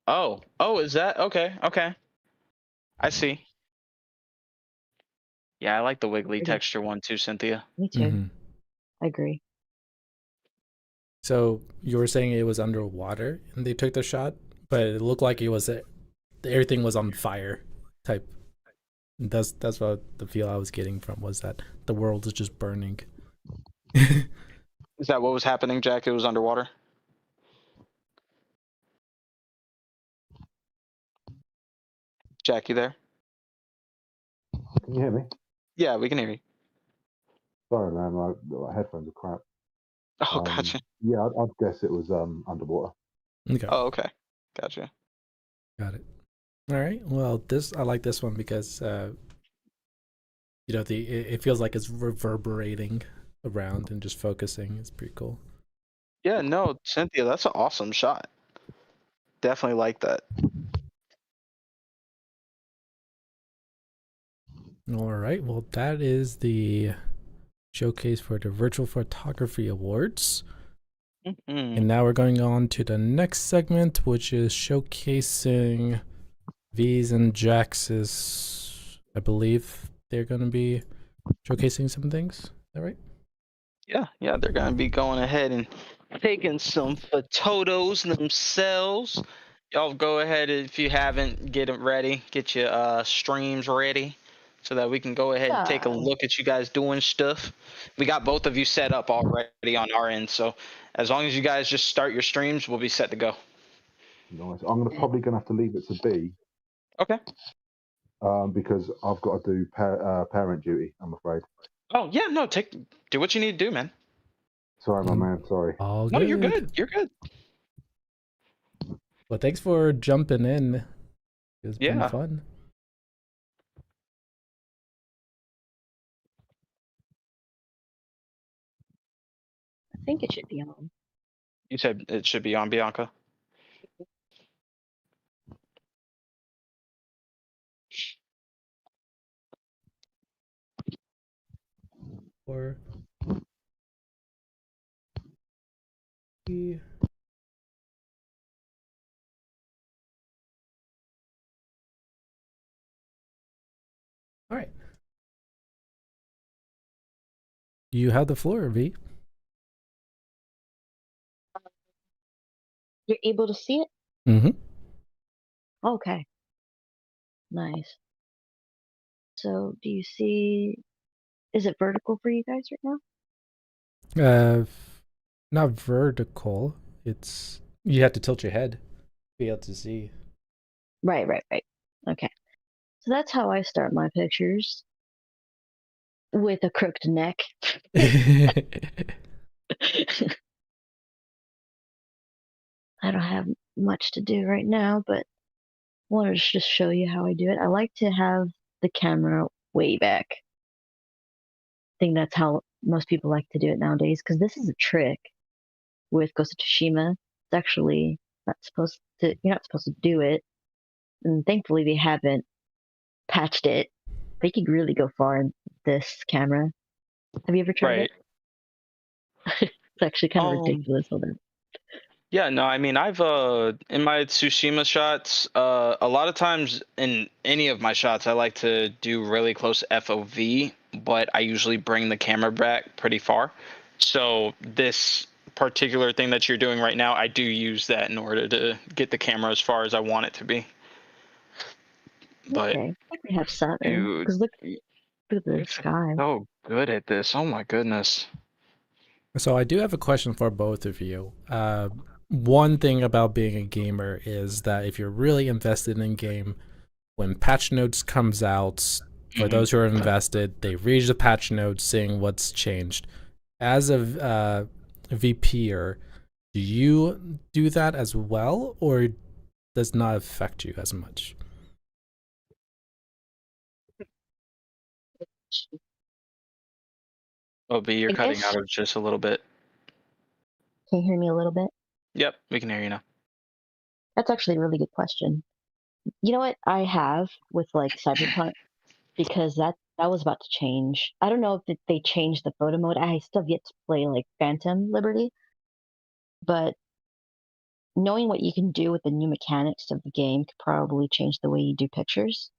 Oh, is that okay? Okay, I see. Yeah, I like the wiggly Pretty. texture one too, Cynthia. Me too. Mm-hmm. I agree. So you were saying it was underwater and they took the shot, but it looked like it was everything was on fire type. That's what the feel I was getting from was that the world is just burning. Is that what was happening, Jack? It was underwater. Jack, you there? Can you hear me? Yeah, we can hear you. Sorry, man, my headphones are crap. Oh, gotcha. Yeah, I'd guess it was underwater. Okay, Oh, okay. Gotcha. got it. All right. Well, I like this one because it feels like it's reverberating around and just focusing. It's pretty cool. Yeah, no, Cynthia, that's an awesome shot. Definitely like that. All right. Well, that is the showcase for the Virtual Photography Awards. Mm-hmm. And now we're going on to the next segment, which is showcasing V's and Jax's. I believe they're going to be showcasing some things. Is that right? Yeah, they're gonna be going ahead and taking some photos themselves. Y'all go ahead if you haven't, get it ready, get your streams ready, so that we can go ahead and take a Yeah. look at you guys doing stuff. We got both of you set up already on our end, so as long as you guys just start your streams, we'll be set to go. Nice. I'm probably gonna have to leave it to B Okay. because I've got to do parent duty. I'm afraid. Oh yeah, no, do what you need to do, man. Sorry, my man. Sorry. All No, good. you're good. You're good. Well, thanks for jumping in. It's been Yeah. fun. I think it should be on. You said it should be on, Bianca. Or all right. You have the floor, V. You're able to see it? Mm-hmm. Okay, nice. So, do you see? Is it vertical for you guys right now? Not vertical. It's you have to tilt your head to be able to see. Right, right, right. Okay. So that's how I start my pictures with a crooked neck. I don't have much to do right now, but wanted to just show you how I do it. I like to have the camera way back. I think that's how most people like to do it nowadays because this is a trick with Ghost of Tsushima. It's actually not supposed to, you're not supposed to do it. And thankfully they haven't patched it. They could really go far in this camera. Have you ever tried it? Right. It's actually kind of Um. ridiculous. Hold on. Yeah. No. I mean, I've in my Tsushima shots, a lot of times in any of my shots, I like to do really close FOV, but I usually bring the camera back pretty far. So this particular thing that you're doing right now, I do use that in order to get the camera as far as I want it to be. But Okay, I could have Saturn dude, because look at the you're sky. so good at this. Oh my goodness. So I do have a question for both of you. One thing about being a gamer is that if you're really invested in a game, when patch notes comes out, for Mhm. those who are invested, they read the patch notes saying what's changed. As a VPer, do you do that as well, or does not affect you as much? Oh, B, you're I cutting guess, out of just a little bit. can you hear me a little bit? Yep, we can hear you now. That's actually a really good question. You know what I have with like Cyberpunk because that was about to change. I don't know if they changed the photo mode. I still have yet to play like Phantom Liberty, but knowing what you can do with the new mechanics of the game could probably change the way you do pictures.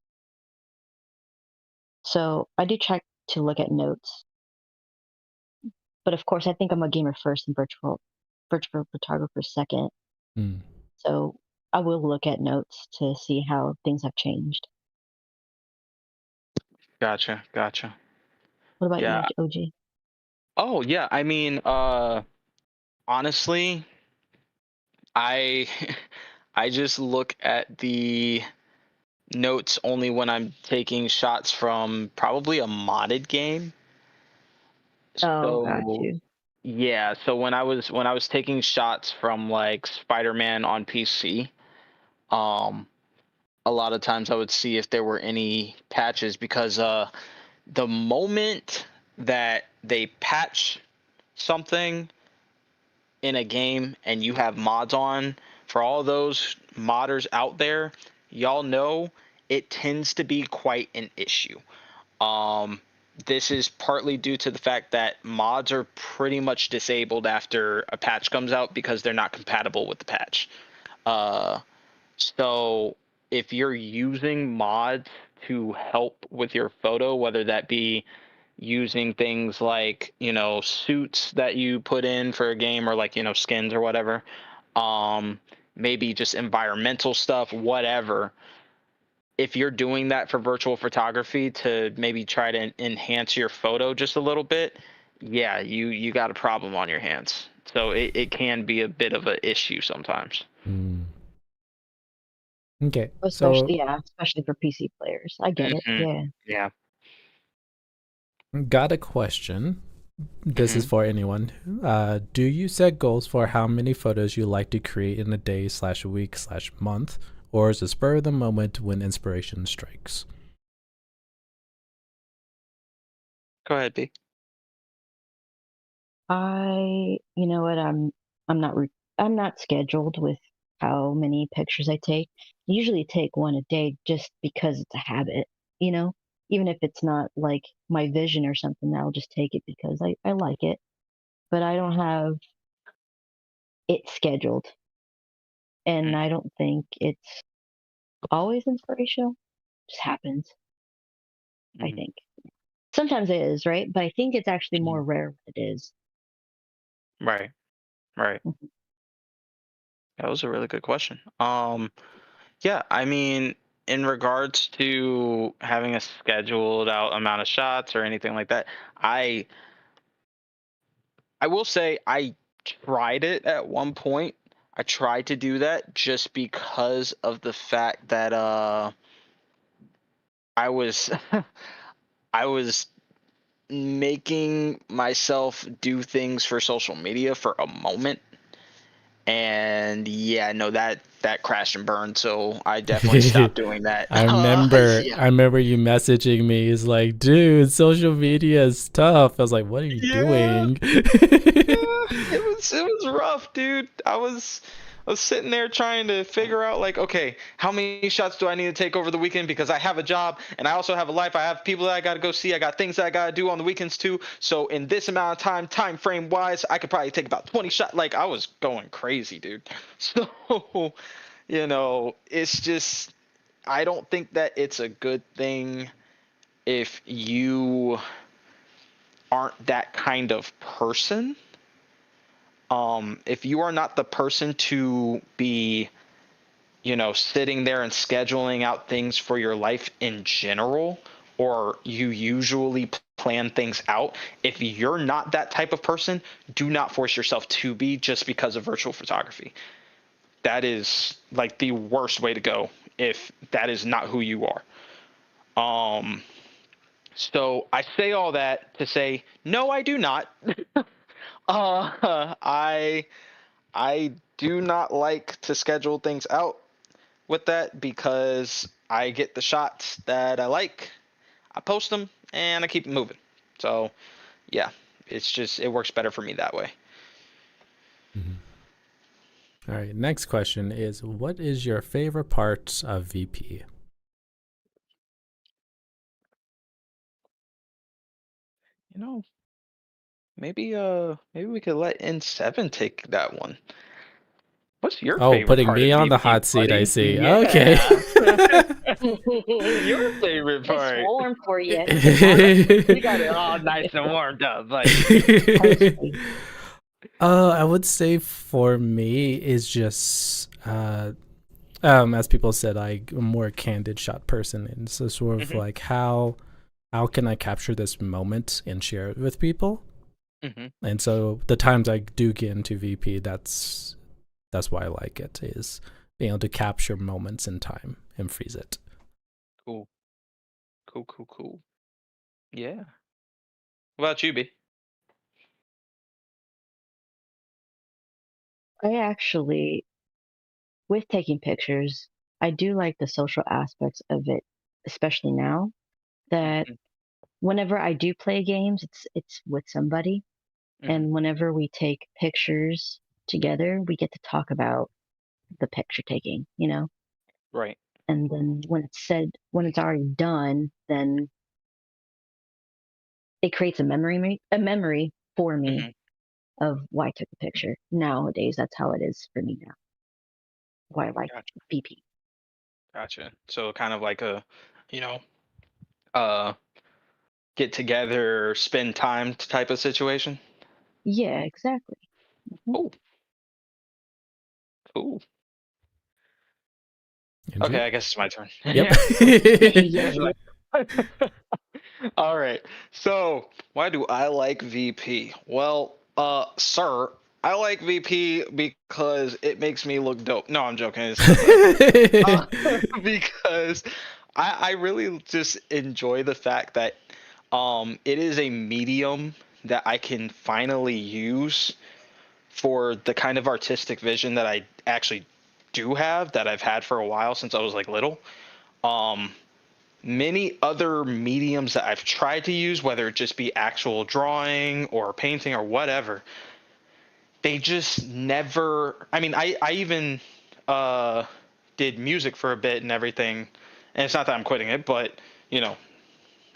So I do check to look at notes, but of course I think I'm a gamer first and virtual photographer second. Hmm. So I will look at notes to see how things have changed. Gotcha, gotcha. What about you, Yeah. OG? Oh, yeah. I mean, honestly, I I just look at the notes only when I'm taking shots from probably a modded game. Oh, got So, you. yeah, so when I was taking shots from like Spider-Man on PC, um a lot of times I would see if there were any patches because the moment that they patch something in a game and you have mods on, for all those modders out there, y'all know it tends to be quite an issue. Um, this is partly due to the fact that mods are pretty much disabled after a patch comes out because they're not compatible with the patch. Uh, so if you're using mods to help with your photo, whether that be using things like, suits that you put in for a game or like, skins or whatever, um, maybe just environmental stuff, whatever. If you're doing that for virtual photography to maybe try to enhance your photo just a little bit, yeah, you got a problem on your hands. So it can be a bit of an issue sometimes. Hmm. Okay, so Especially, yeah, especially for PC players. I get it. Hmm. Yeah. Yeah. got a question. This is Hmm. for anyone. Do you set goals for how many photos you like to create in a day/week/month, or is it spur of the moment when inspiration strikes? Go ahead, B. You know what, I'm not scheduled with how many pictures I take. I usually take one a day just because it's a habit, you know? Even if it's not like my vision or something, I'll just take it because I like it. But I don't have it scheduled. And Mhm. I don't think it's always inspirational. It just happens, I Mhm. think. Sometimes it is, right? But I think it's actually more Mhm. rare when it is. Right. Right. Mhm. That was a really good question. Yeah, I mean, in regards to having a scheduled out amount of shots or anything like that, I I will say I tried it at one point. I tried to do that just because of the fact that I was I was making myself do things for social media for a moment, and yeah, no, that crashed and burned, so I definitely stopped doing that. I remember Yeah. I remember you messaging me. It's like, dude, social media is tough. I was like, what are you Yeah. doing? Yeah, it was rough, dude. I was sitting there trying to figure out like, okay, how many shots do I need to take over the weekend because I have a job and I also have a life. I have people that I got to go see. I got things that I got to do on the weekends too. So in this amount of time frame wise, I could probably take about 20 shots. Like I was going crazy, dude. So, it's just I don't think that it's a good thing if you aren't that kind of person. If you are not the person to be, sitting there and scheduling out things for your life in general, or you usually plan things out, if you're not that type of person, do not force yourself to be just because of virtual photography. That is like the worst way to go if that is not who you are. Um, so I say all that to say, no, I do not. I do not like to schedule things out with that because I get the shots that I like, I post them, and I keep it moving. So, yeah, it works better for me that way. Mhm. All right, next question is, what is your favorite part of VP? You know, maybe we could let N7 take that one. What's your Oh, favorite putting part of me on the VP, hot seat, I buddy? see. Okay. Yeah. Your favorite It's part. warm for you. It's hot. You got it all nice and warmed up, buddy. Toasty. I would say for me is just as people said, I'm a more candid shot person, and so sort of Mhm. like how can I capture this moment and share it with people? Mhm. And so the times I do get into VP, that's why I like it, is being able to capture moments in time and freeze it. Cool. Cool. Cool. Cool. Yeah. What about you, B? I actually, with taking pictures, I do like the social aspects of it, especially now that Mhm. whenever I do play games, it's with somebody, Mhm. and whenever we take pictures together, we get to talk about the picture taking. Right. And then when it's already done, then it creates a memory for me Mhm. of why I took the picture. Nowadays, that's how it is for me now. Why I like Gotcha. BP. Gotcha. So kind of like a, you know, uh, get together, spend time type of situation. Yeah, exactly. Mhm. Oh, cool. Okay, Andrew? I guess it's my turn. Yep. Yeah. Yeah, It's like- All right. So, why do I like VP? Well, sir, I like VP because it makes me look dope. No, I'm joking. It's not that. Uh, because I really just enjoy the fact that it is a medium that I can finally use for the kind of artistic vision that I actually do have, that I've had for a while since I was like little. Um, Many other mediums that I've tried to use, whether it just be actual drawing or painting or whatever, they just never. I mean, I even uh, did music for a bit and everything, and it's not that I'm quitting it, but you know,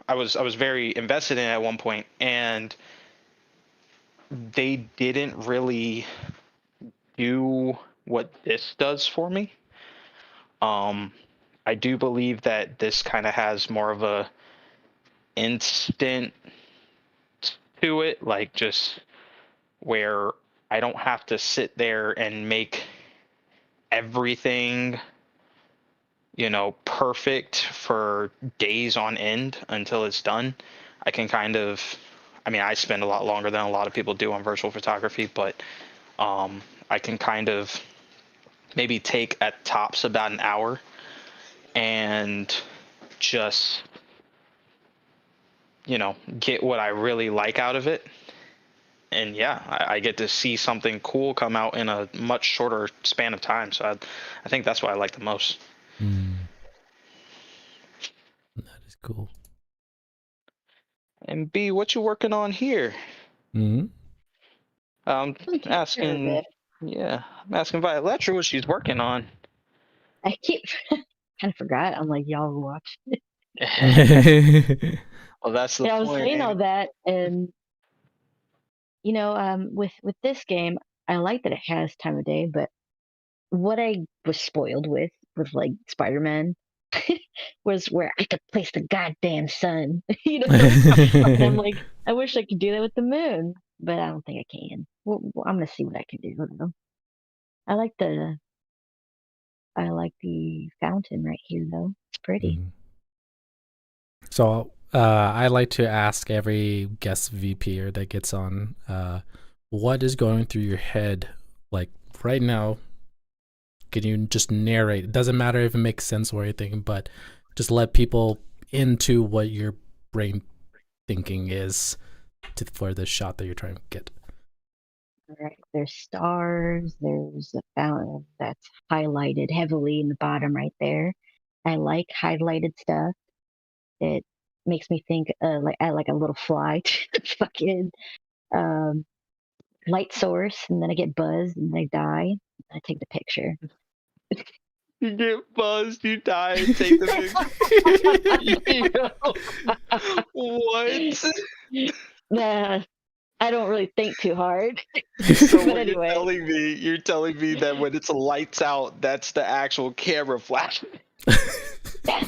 I was very invested in it at one point, and they didn't really do what this does for me. Um, I do believe that this kind of has more of a instant to it, like just where I don't have to sit there and make everything perfect for days on end until it's done. I can kind of, I mean, I spend a lot longer than a lot of people do on virtual photography, but I can kind of maybe take at tops about an hour and just, get what I really like out of it. And yeah, I get to see something cool come out in a much shorter span of time. So I think that's what I like the most. That is cool. And B, what you working on here? Mm-hmm. I'm asking, yeah, I'm asking Violetra what she's working on. I keep kind of forgot. I'm like, y'all watch. Well, that's the I was point. saying all that, and with this game, I like that it has time of day, but what I was spoiled with like Spider-Man was where I could place the goddamn sun, and I'm like, I wish I could do that with the moon, but I don't think I can. Well, I'm gonna see what I can do. Though. I like the I like the fountain right here, though. It's pretty. So I like to ask every guest VPer that gets on, what is going through your head, like right now? Can you just narrate? It doesn't matter if it makes sense or anything, but just let people into what your brain thinking is for the shot that you're trying to get. All right. There's stars. There's a fountain that's highlighted heavily in the bottom right there. I like highlighted stuff. It makes me think like I like a little fly fucking um, light source, and then I get buzzed and I die. And I take the picture. You get buzzed, you die, take the picture. What? Nah, I don't really think too hard. So But what anyway, you're telling me that when it's lights out, that's the actual camera flashing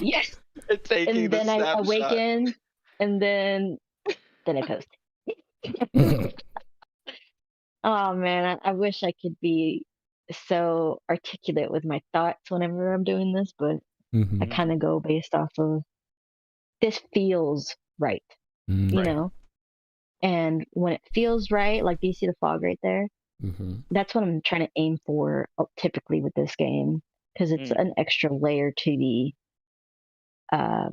yes. and taking And the then I snapshot. awaken, and then I post. Oh man, I wish I could be so articulate with my thoughts whenever I'm doing this, but I kind of go based off of this feels right, you Right. know? And when it feels right, like do you see the fog right there? That's what I'm trying to aim for typically with this game because it's Mm, an extra layer uh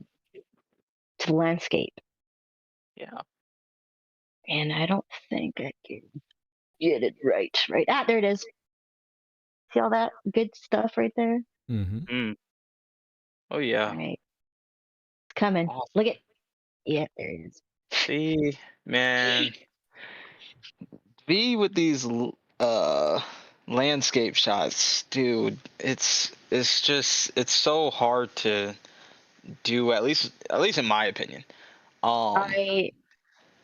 to the landscape. yeah. And I don't think I can get it right. Right. Ah, there it is. See all that good stuff right there? Mm. Oh All yeah. right. It's coming. Awesome. Look at yeah, there it is. See, man, V with these landscape shots, dude. It's so hard to do, at least in my opinion. Um. I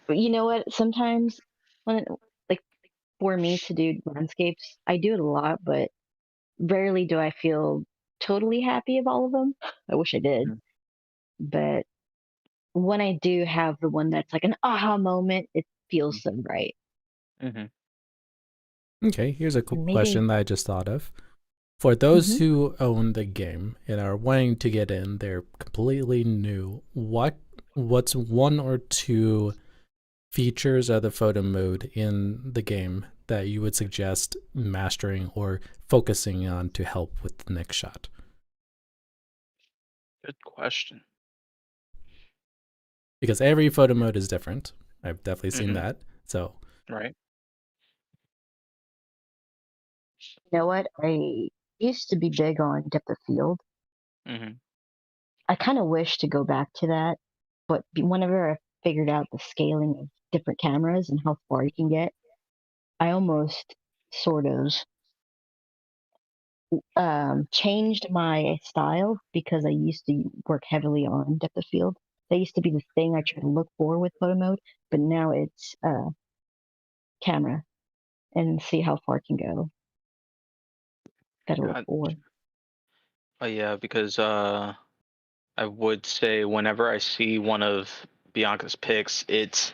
you know what? Sometimes when like for me to do landscapes, I do it a lot, but rarely do I feel totally happy of all of them. I wish I did. But when I do have the one that's like an aha moment, it feels so right. Mm-hmm. Okay, here's a cool And maybe question that I just thought of. For those hmm who own the game and are wanting to get in, they're completely new. What's one or two features of the photo mode in the game that you would suggest mastering or focusing on to help with the next shot? Good question. Because every photo mode is different. I've definitely seen Mm-hmm. that. So, Right. you know what? I used to be big on depth of field. Mm-hmm. I kind of wish to go back to that, but whenever I figured out the scaling of different cameras and how far you can get, I almost sort of changed my style because I used to work heavily on depth of field. That used to be the thing I try to look for with photo mode, but now it's camera and see how far it can go. Got to look God. for. Oh yeah, because I would say whenever I see one of Bianca's picks, it's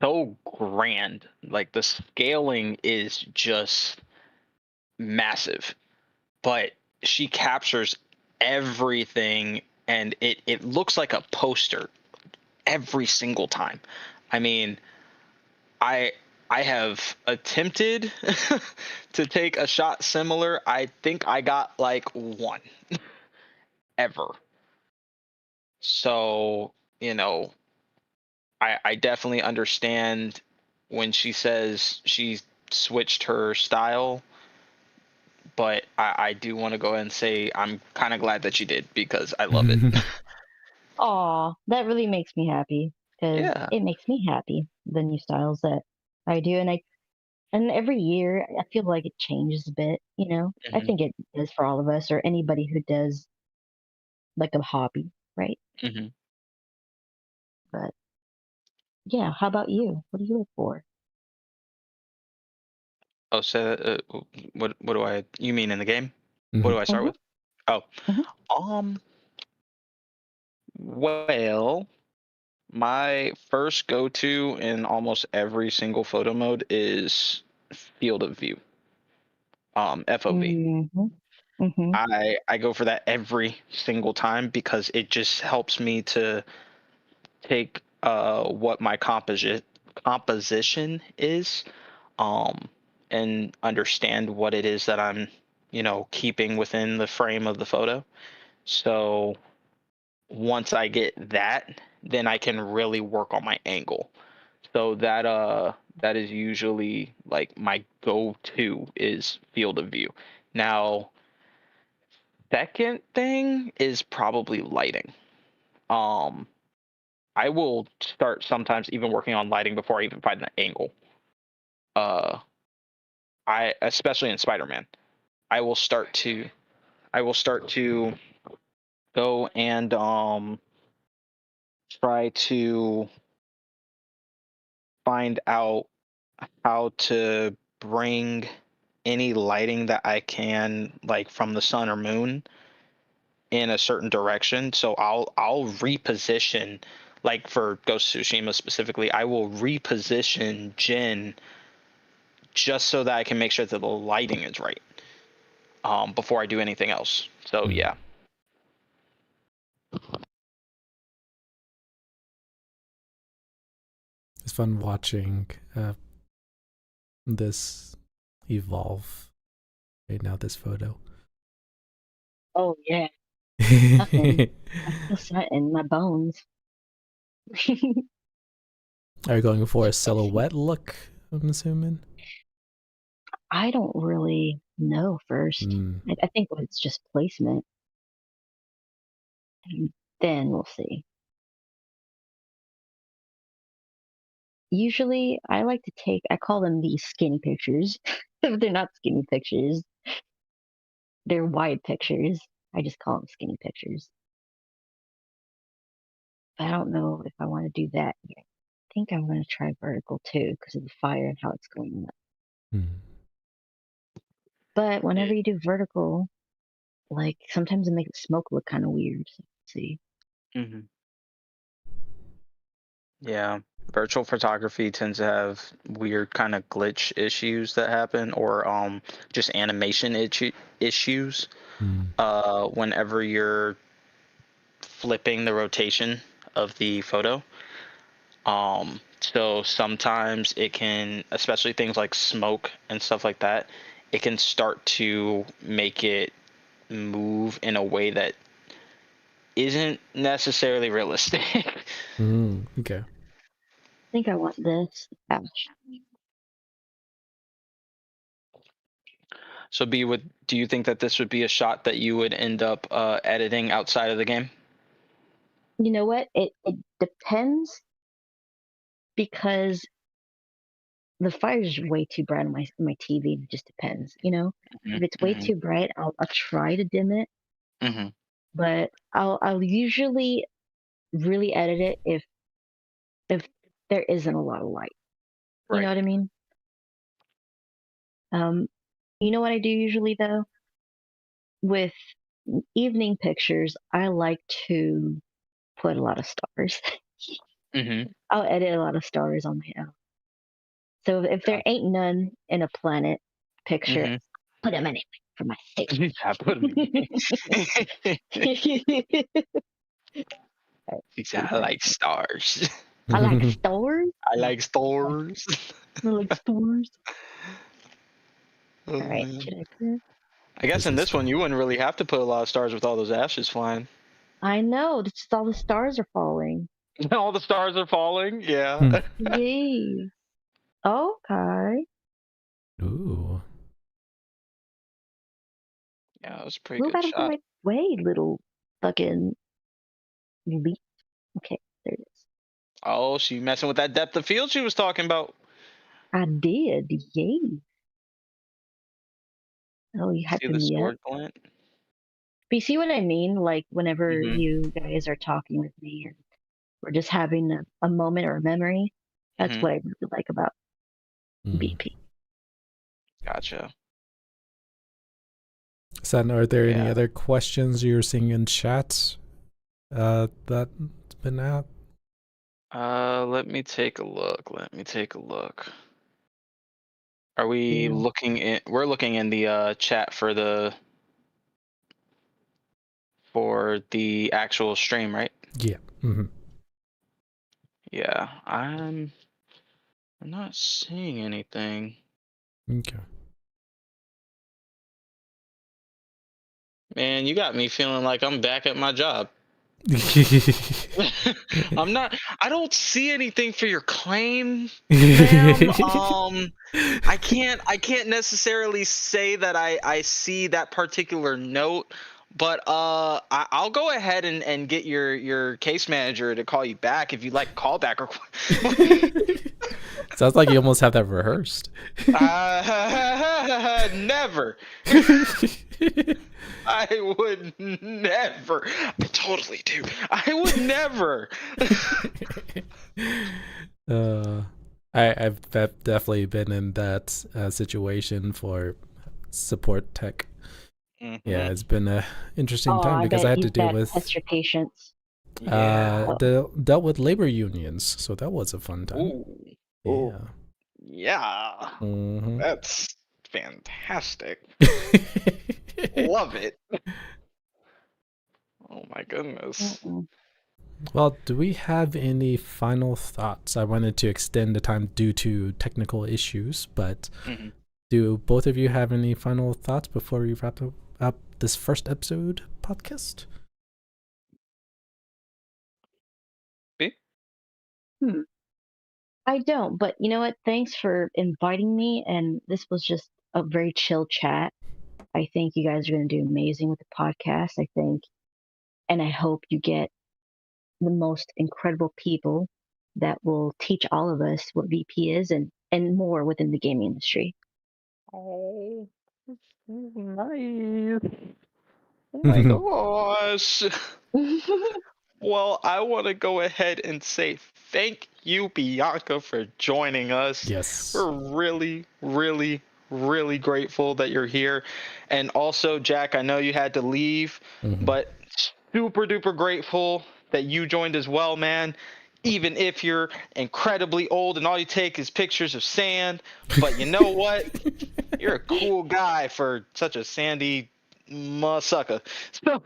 so grand. Like the scaling is just massive, but she captures everything, and it looks like a poster every single time. I mean, I I have attempted to take a shot similar. I think I got like one ever. So, I definitely understand when she says she switched her style, but I do want to go ahead and say I'm kind of glad that she did because I love it. Aw, that really makes me happy because Yeah. it makes me happy, the new styles that I do. And every year I feel like it changes a bit, you know? I Hmm. think it does for all of us or anybody who does like a hobby, right? Hmm. But yeah, how about you? What do you look for? Oh, so what do I? You mean in the game? What Mhm. do I start Hmm. with? Oh, Hmm. um, well, my first go-to in almost every single photo mode is field of view, FOV. Hmm. Hmm. I go for that every single time because it just helps me to take what my composition is, um and understand what it is that I'm, keeping within the frame of the photo. So once I get that, then I can really work on my angle. So that is usually like my go-to is field of view. Now, second thing is probably lighting. Um I will start sometimes even working on lighting before I even find the angle. Uh I especially in Spider-Man, I will start to I will start to go and try to find out how to bring any lighting that I can, like from the sun or moon, in a certain direction. So I'll reposition, like for Ghost of Tsushima specifically, I will reposition Jin just so that I can make sure that the lighting is right, before I do anything else. So Mm. yeah. It's fun watching this evolve right now, this photo. Oh yeah, nothing. I feel sweat in my bones. Are you going for a silhouette look, I'm assuming? I don't really know first. Mm. I think it's just placement, and then we'll see. Usually, I like to take, I call them the skinny pictures. They're not skinny pictures, they're wide pictures. I just call them skinny pictures. But I don't know if I want to do that yet. I think I'm going to try vertical too because of the fire and how it's going up. Mm. But whenever you do vertical, like sometimes it makes the smoke look kind of weird. So let's see. Hmm. Yeah, virtual photography tends to have weird kind of glitch issues that happen, or just animation issues. Mm. Whenever you're flipping the rotation of the photo. So sometimes it can, especially things like smoke and stuff like that, it can start to make it move in a way that isn't necessarily realistic. Mm. Okay. I think I want this. Ouch. So do you think that this would be a shot that you would end up editing outside of the game? You know what? It depends because the fire's way too bright on my TV. It just depends, you know. Hmm. If it's way Hmm. too bright, I'll try to dim it, Hmm. but I'll usually really edit it if there isn't a lot of light. You know Right. what I mean? Um, you know what I do usually though? With evening pictures, I like to put a lot of stars. Hmm. I'll edit a lot of stars on my own. So if there ain't none in a planet picture, Hmm. put them anyway for my face. Yeah, put 'em He said, I like stars. I like stars. I like stars. I like stars. Oh, All right, man. should I clear? I guess This in is this one fun. you wouldn't really have to put a lot of stars with all those ashes flying. I know. It's just all the stars are falling. All the stars are falling. Yeah. Hmm. Yay. Okay. Ooh. Yeah, that was a pretty Move good out of the shot. right way, little fucking leaf. Okay, there it is. Oh, she messing with that depth of field she was talking about. I did. Yay. Oh, you See hyping the me up. sword glint? But you see what I mean? Like whenever Mm-hmm. you guys are talking with me or we're just having a moment or a memory, that's Mm-hmm. what I really like about Mm. BP. Gotcha. Sen, are there any Yeah. other questions you're seeing in chat that's been out? Let me take a look. Are we Yeah. looking in? We're looking in the chat for the actual stream, right? Yeah. Mm-hmm. Yeah, I'm not seeing anything. Okay. Man, you got me feeling like I'm back at my job. I'm not. I don't see anything for your claim, ma'am. I can't necessarily say that I see that particular note, but I'll go ahead and get your case manager to call you back if you'd like a callback request. Sounds like you almost have that rehearsed. Never. I would never. I totally do. I would never. I've definitely been in that situation for support tech. Mm-hmm. Yeah, it's been a interesting Oh, time I because bet I had to you've deal got to with test your patience. Yeah. dealt with labor unions, so that was a fun time. Ooh. Yeah. Yeah. Mm-hmm. That's fantastic. Love it. Oh my goodness. Mm-mm. Well, do we have any final thoughts? I wanted to extend the time due to technical issues, but Mm-hmm. do both of you have any final thoughts before we wrap up this first episode podcast? I don't, but you know what? Thanks for inviting me. And this was just a very chill chat. I think you guys are going to do amazing with the podcast. I think, and I hope you get the most incredible people that will teach all of us what VP is and more within the gaming industry. Oh, nice. Oh my gosh. Well, I want to go ahead and say thank you, Bianca, for joining us. Yes. We're really, really, really grateful that you're here. And also, Jack, I know you had to leave, Mhm. but super duper grateful that you joined as well, man. Even if you're incredibly old and all you take is pictures of sand. But you know what? You're a cool guy for such a sandy sucker. So,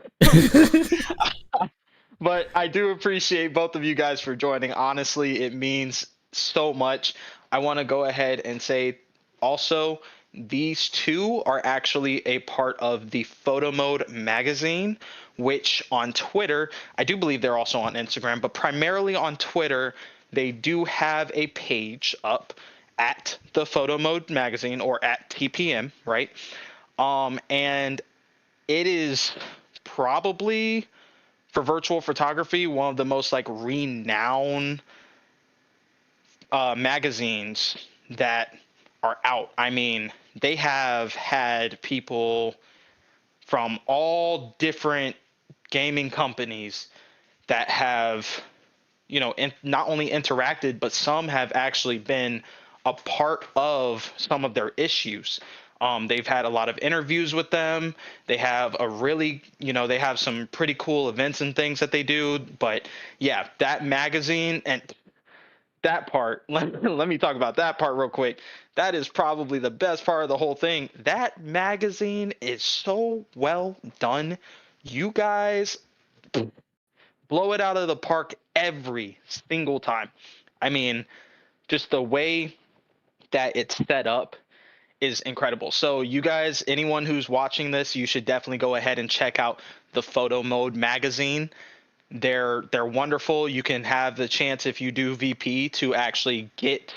but I do appreciate both of you guys for joining. Honestly, it means so much. I want to go ahead and say also, these two are actually a part of the Photo Mode magazine, which on Twitter, I do believe they're also on Instagram, but primarily on Twitter, they do have a page up at the Photo Mode magazine or at TPM, right? And it is probably for virtual photography one of the most like renowned magazines that are out. I mean, they have had people from all different gaming companies that have, not only interacted, but some have actually been a part of some of their issues. They've had a lot of interviews with them. They have they have some pretty cool events and things that they do. But yeah, that magazine, and that part, let me talk about that part real quick. That is probably the best part of the whole thing. That magazine is so well done. You guys blow it out of the park every single time. I mean, just the way that it's set up is incredible. So you guys, anyone who's watching this, you should definitely go ahead and check out the Photo Mode magazine. They're wonderful. You can have the chance, if you do VP, to actually get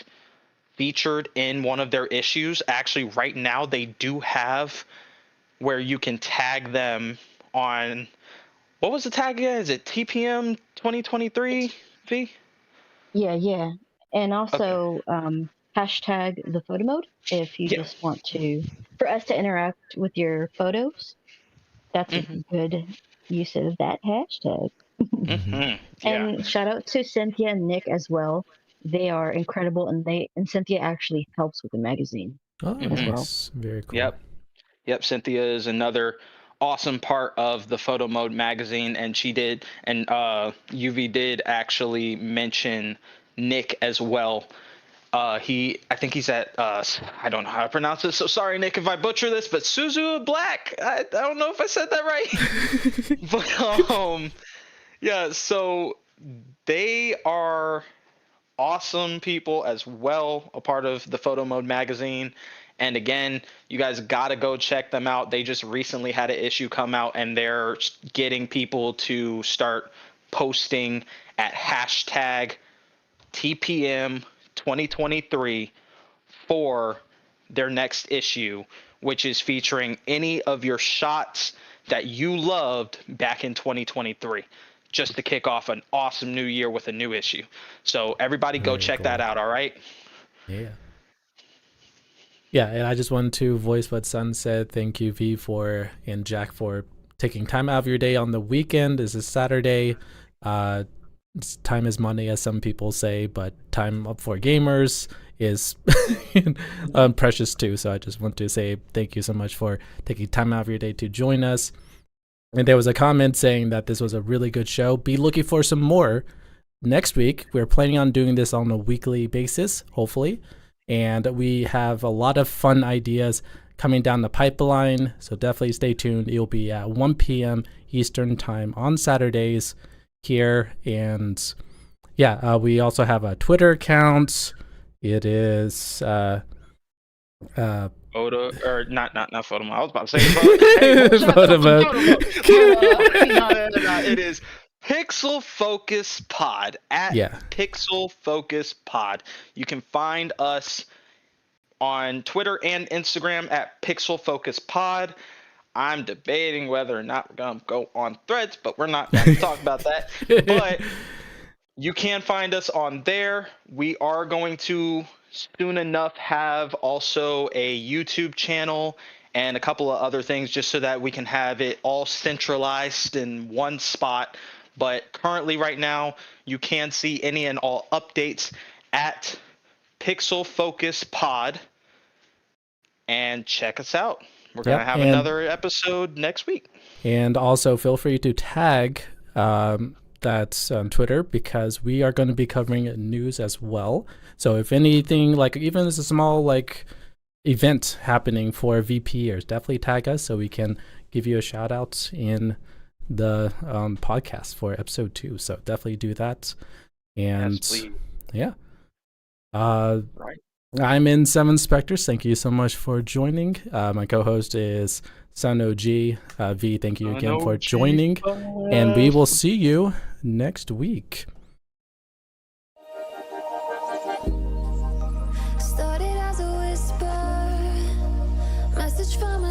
featured in one of their issues. Actually, right now they do have where you can tag them on, what was the tag again? Is it TPM 2023 V? Yeah. And Okay. also hashtag the photo mode if you Yeah. just want to, for us to interact with your photos. That's a Hmm. good use of that hashtag. Hmm. Yeah. And shout out to Cynthia and Nick as well. They are incredible, and Cynthia actually helps with the magazine Oh, as Hmm. well. nice. Very cool. Yep. Yep. Cynthia is another awesome part of the Photo Mode magazine, and she did, and UV did actually mention Nick as well. I think he's at, I don't know how to pronounce it, so sorry, Nick, if I butcher this, but Suzu Black. I don't know if I said that right, but yeah. So they are awesome people as well, a part of the Photo Mode magazine. And again, you guys got to go check them out. They just recently had an issue come out, and they're getting people to start posting at hashtag TPM 2023 for their next issue, which is featuring any of your shots that you loved back in 2023, just to kick off an awesome new year with a new issue. So everybody go Very check that cool. out, all right? Yeah. Yeah, and I just want to voice what Sun said. Thank you, V, for and Jack, for taking time out of your day on the weekend. This is Saturday. Time is money, as some people say, but time up for gamers is precious too. So I just want to say thank you so much for taking time out of your day to join us. And there was a comment saying that this was a really good show. Be looking for some more next week. We're planning on doing this on a weekly basis, hopefully. And we have a lot of fun ideas coming down the pipeline. So definitely stay tuned. It'll be at 1 p.m. Eastern time on Saturdays here. And yeah, we also have a Twitter account. It is Photo, or not photo. I was about to say photo. No, it is Pixel Focus Pod at yeah. Pixel Focus Pod. You can find us on Twitter and Instagram at Pixel Focus Pod. I'm debating whether or not we're gonna go on Threads, but we're not going to talk about that. But you can find us on there. We are going to soon enough have also a YouTube channel and a couple of other things, just so that we can have it all centralized in one spot. But currently, right now, you can see any and all updates at Pixel Focus Pod, and check us out. We're going to have another episode next week. And also feel free to tag that's on Twitter, because we are going to be covering news as well. So if anything, like even as a small like event happening for VPers, definitely tag us so we can give you a shout out in the podcast for episode 2. So definitely do that. And Yes, please. yeah. Right. I'm in Seven Specters. Thank you so much for joining. My co-host is Sun OG. V, thank you again for joining. And we will see you next week. Started as a whisper, message from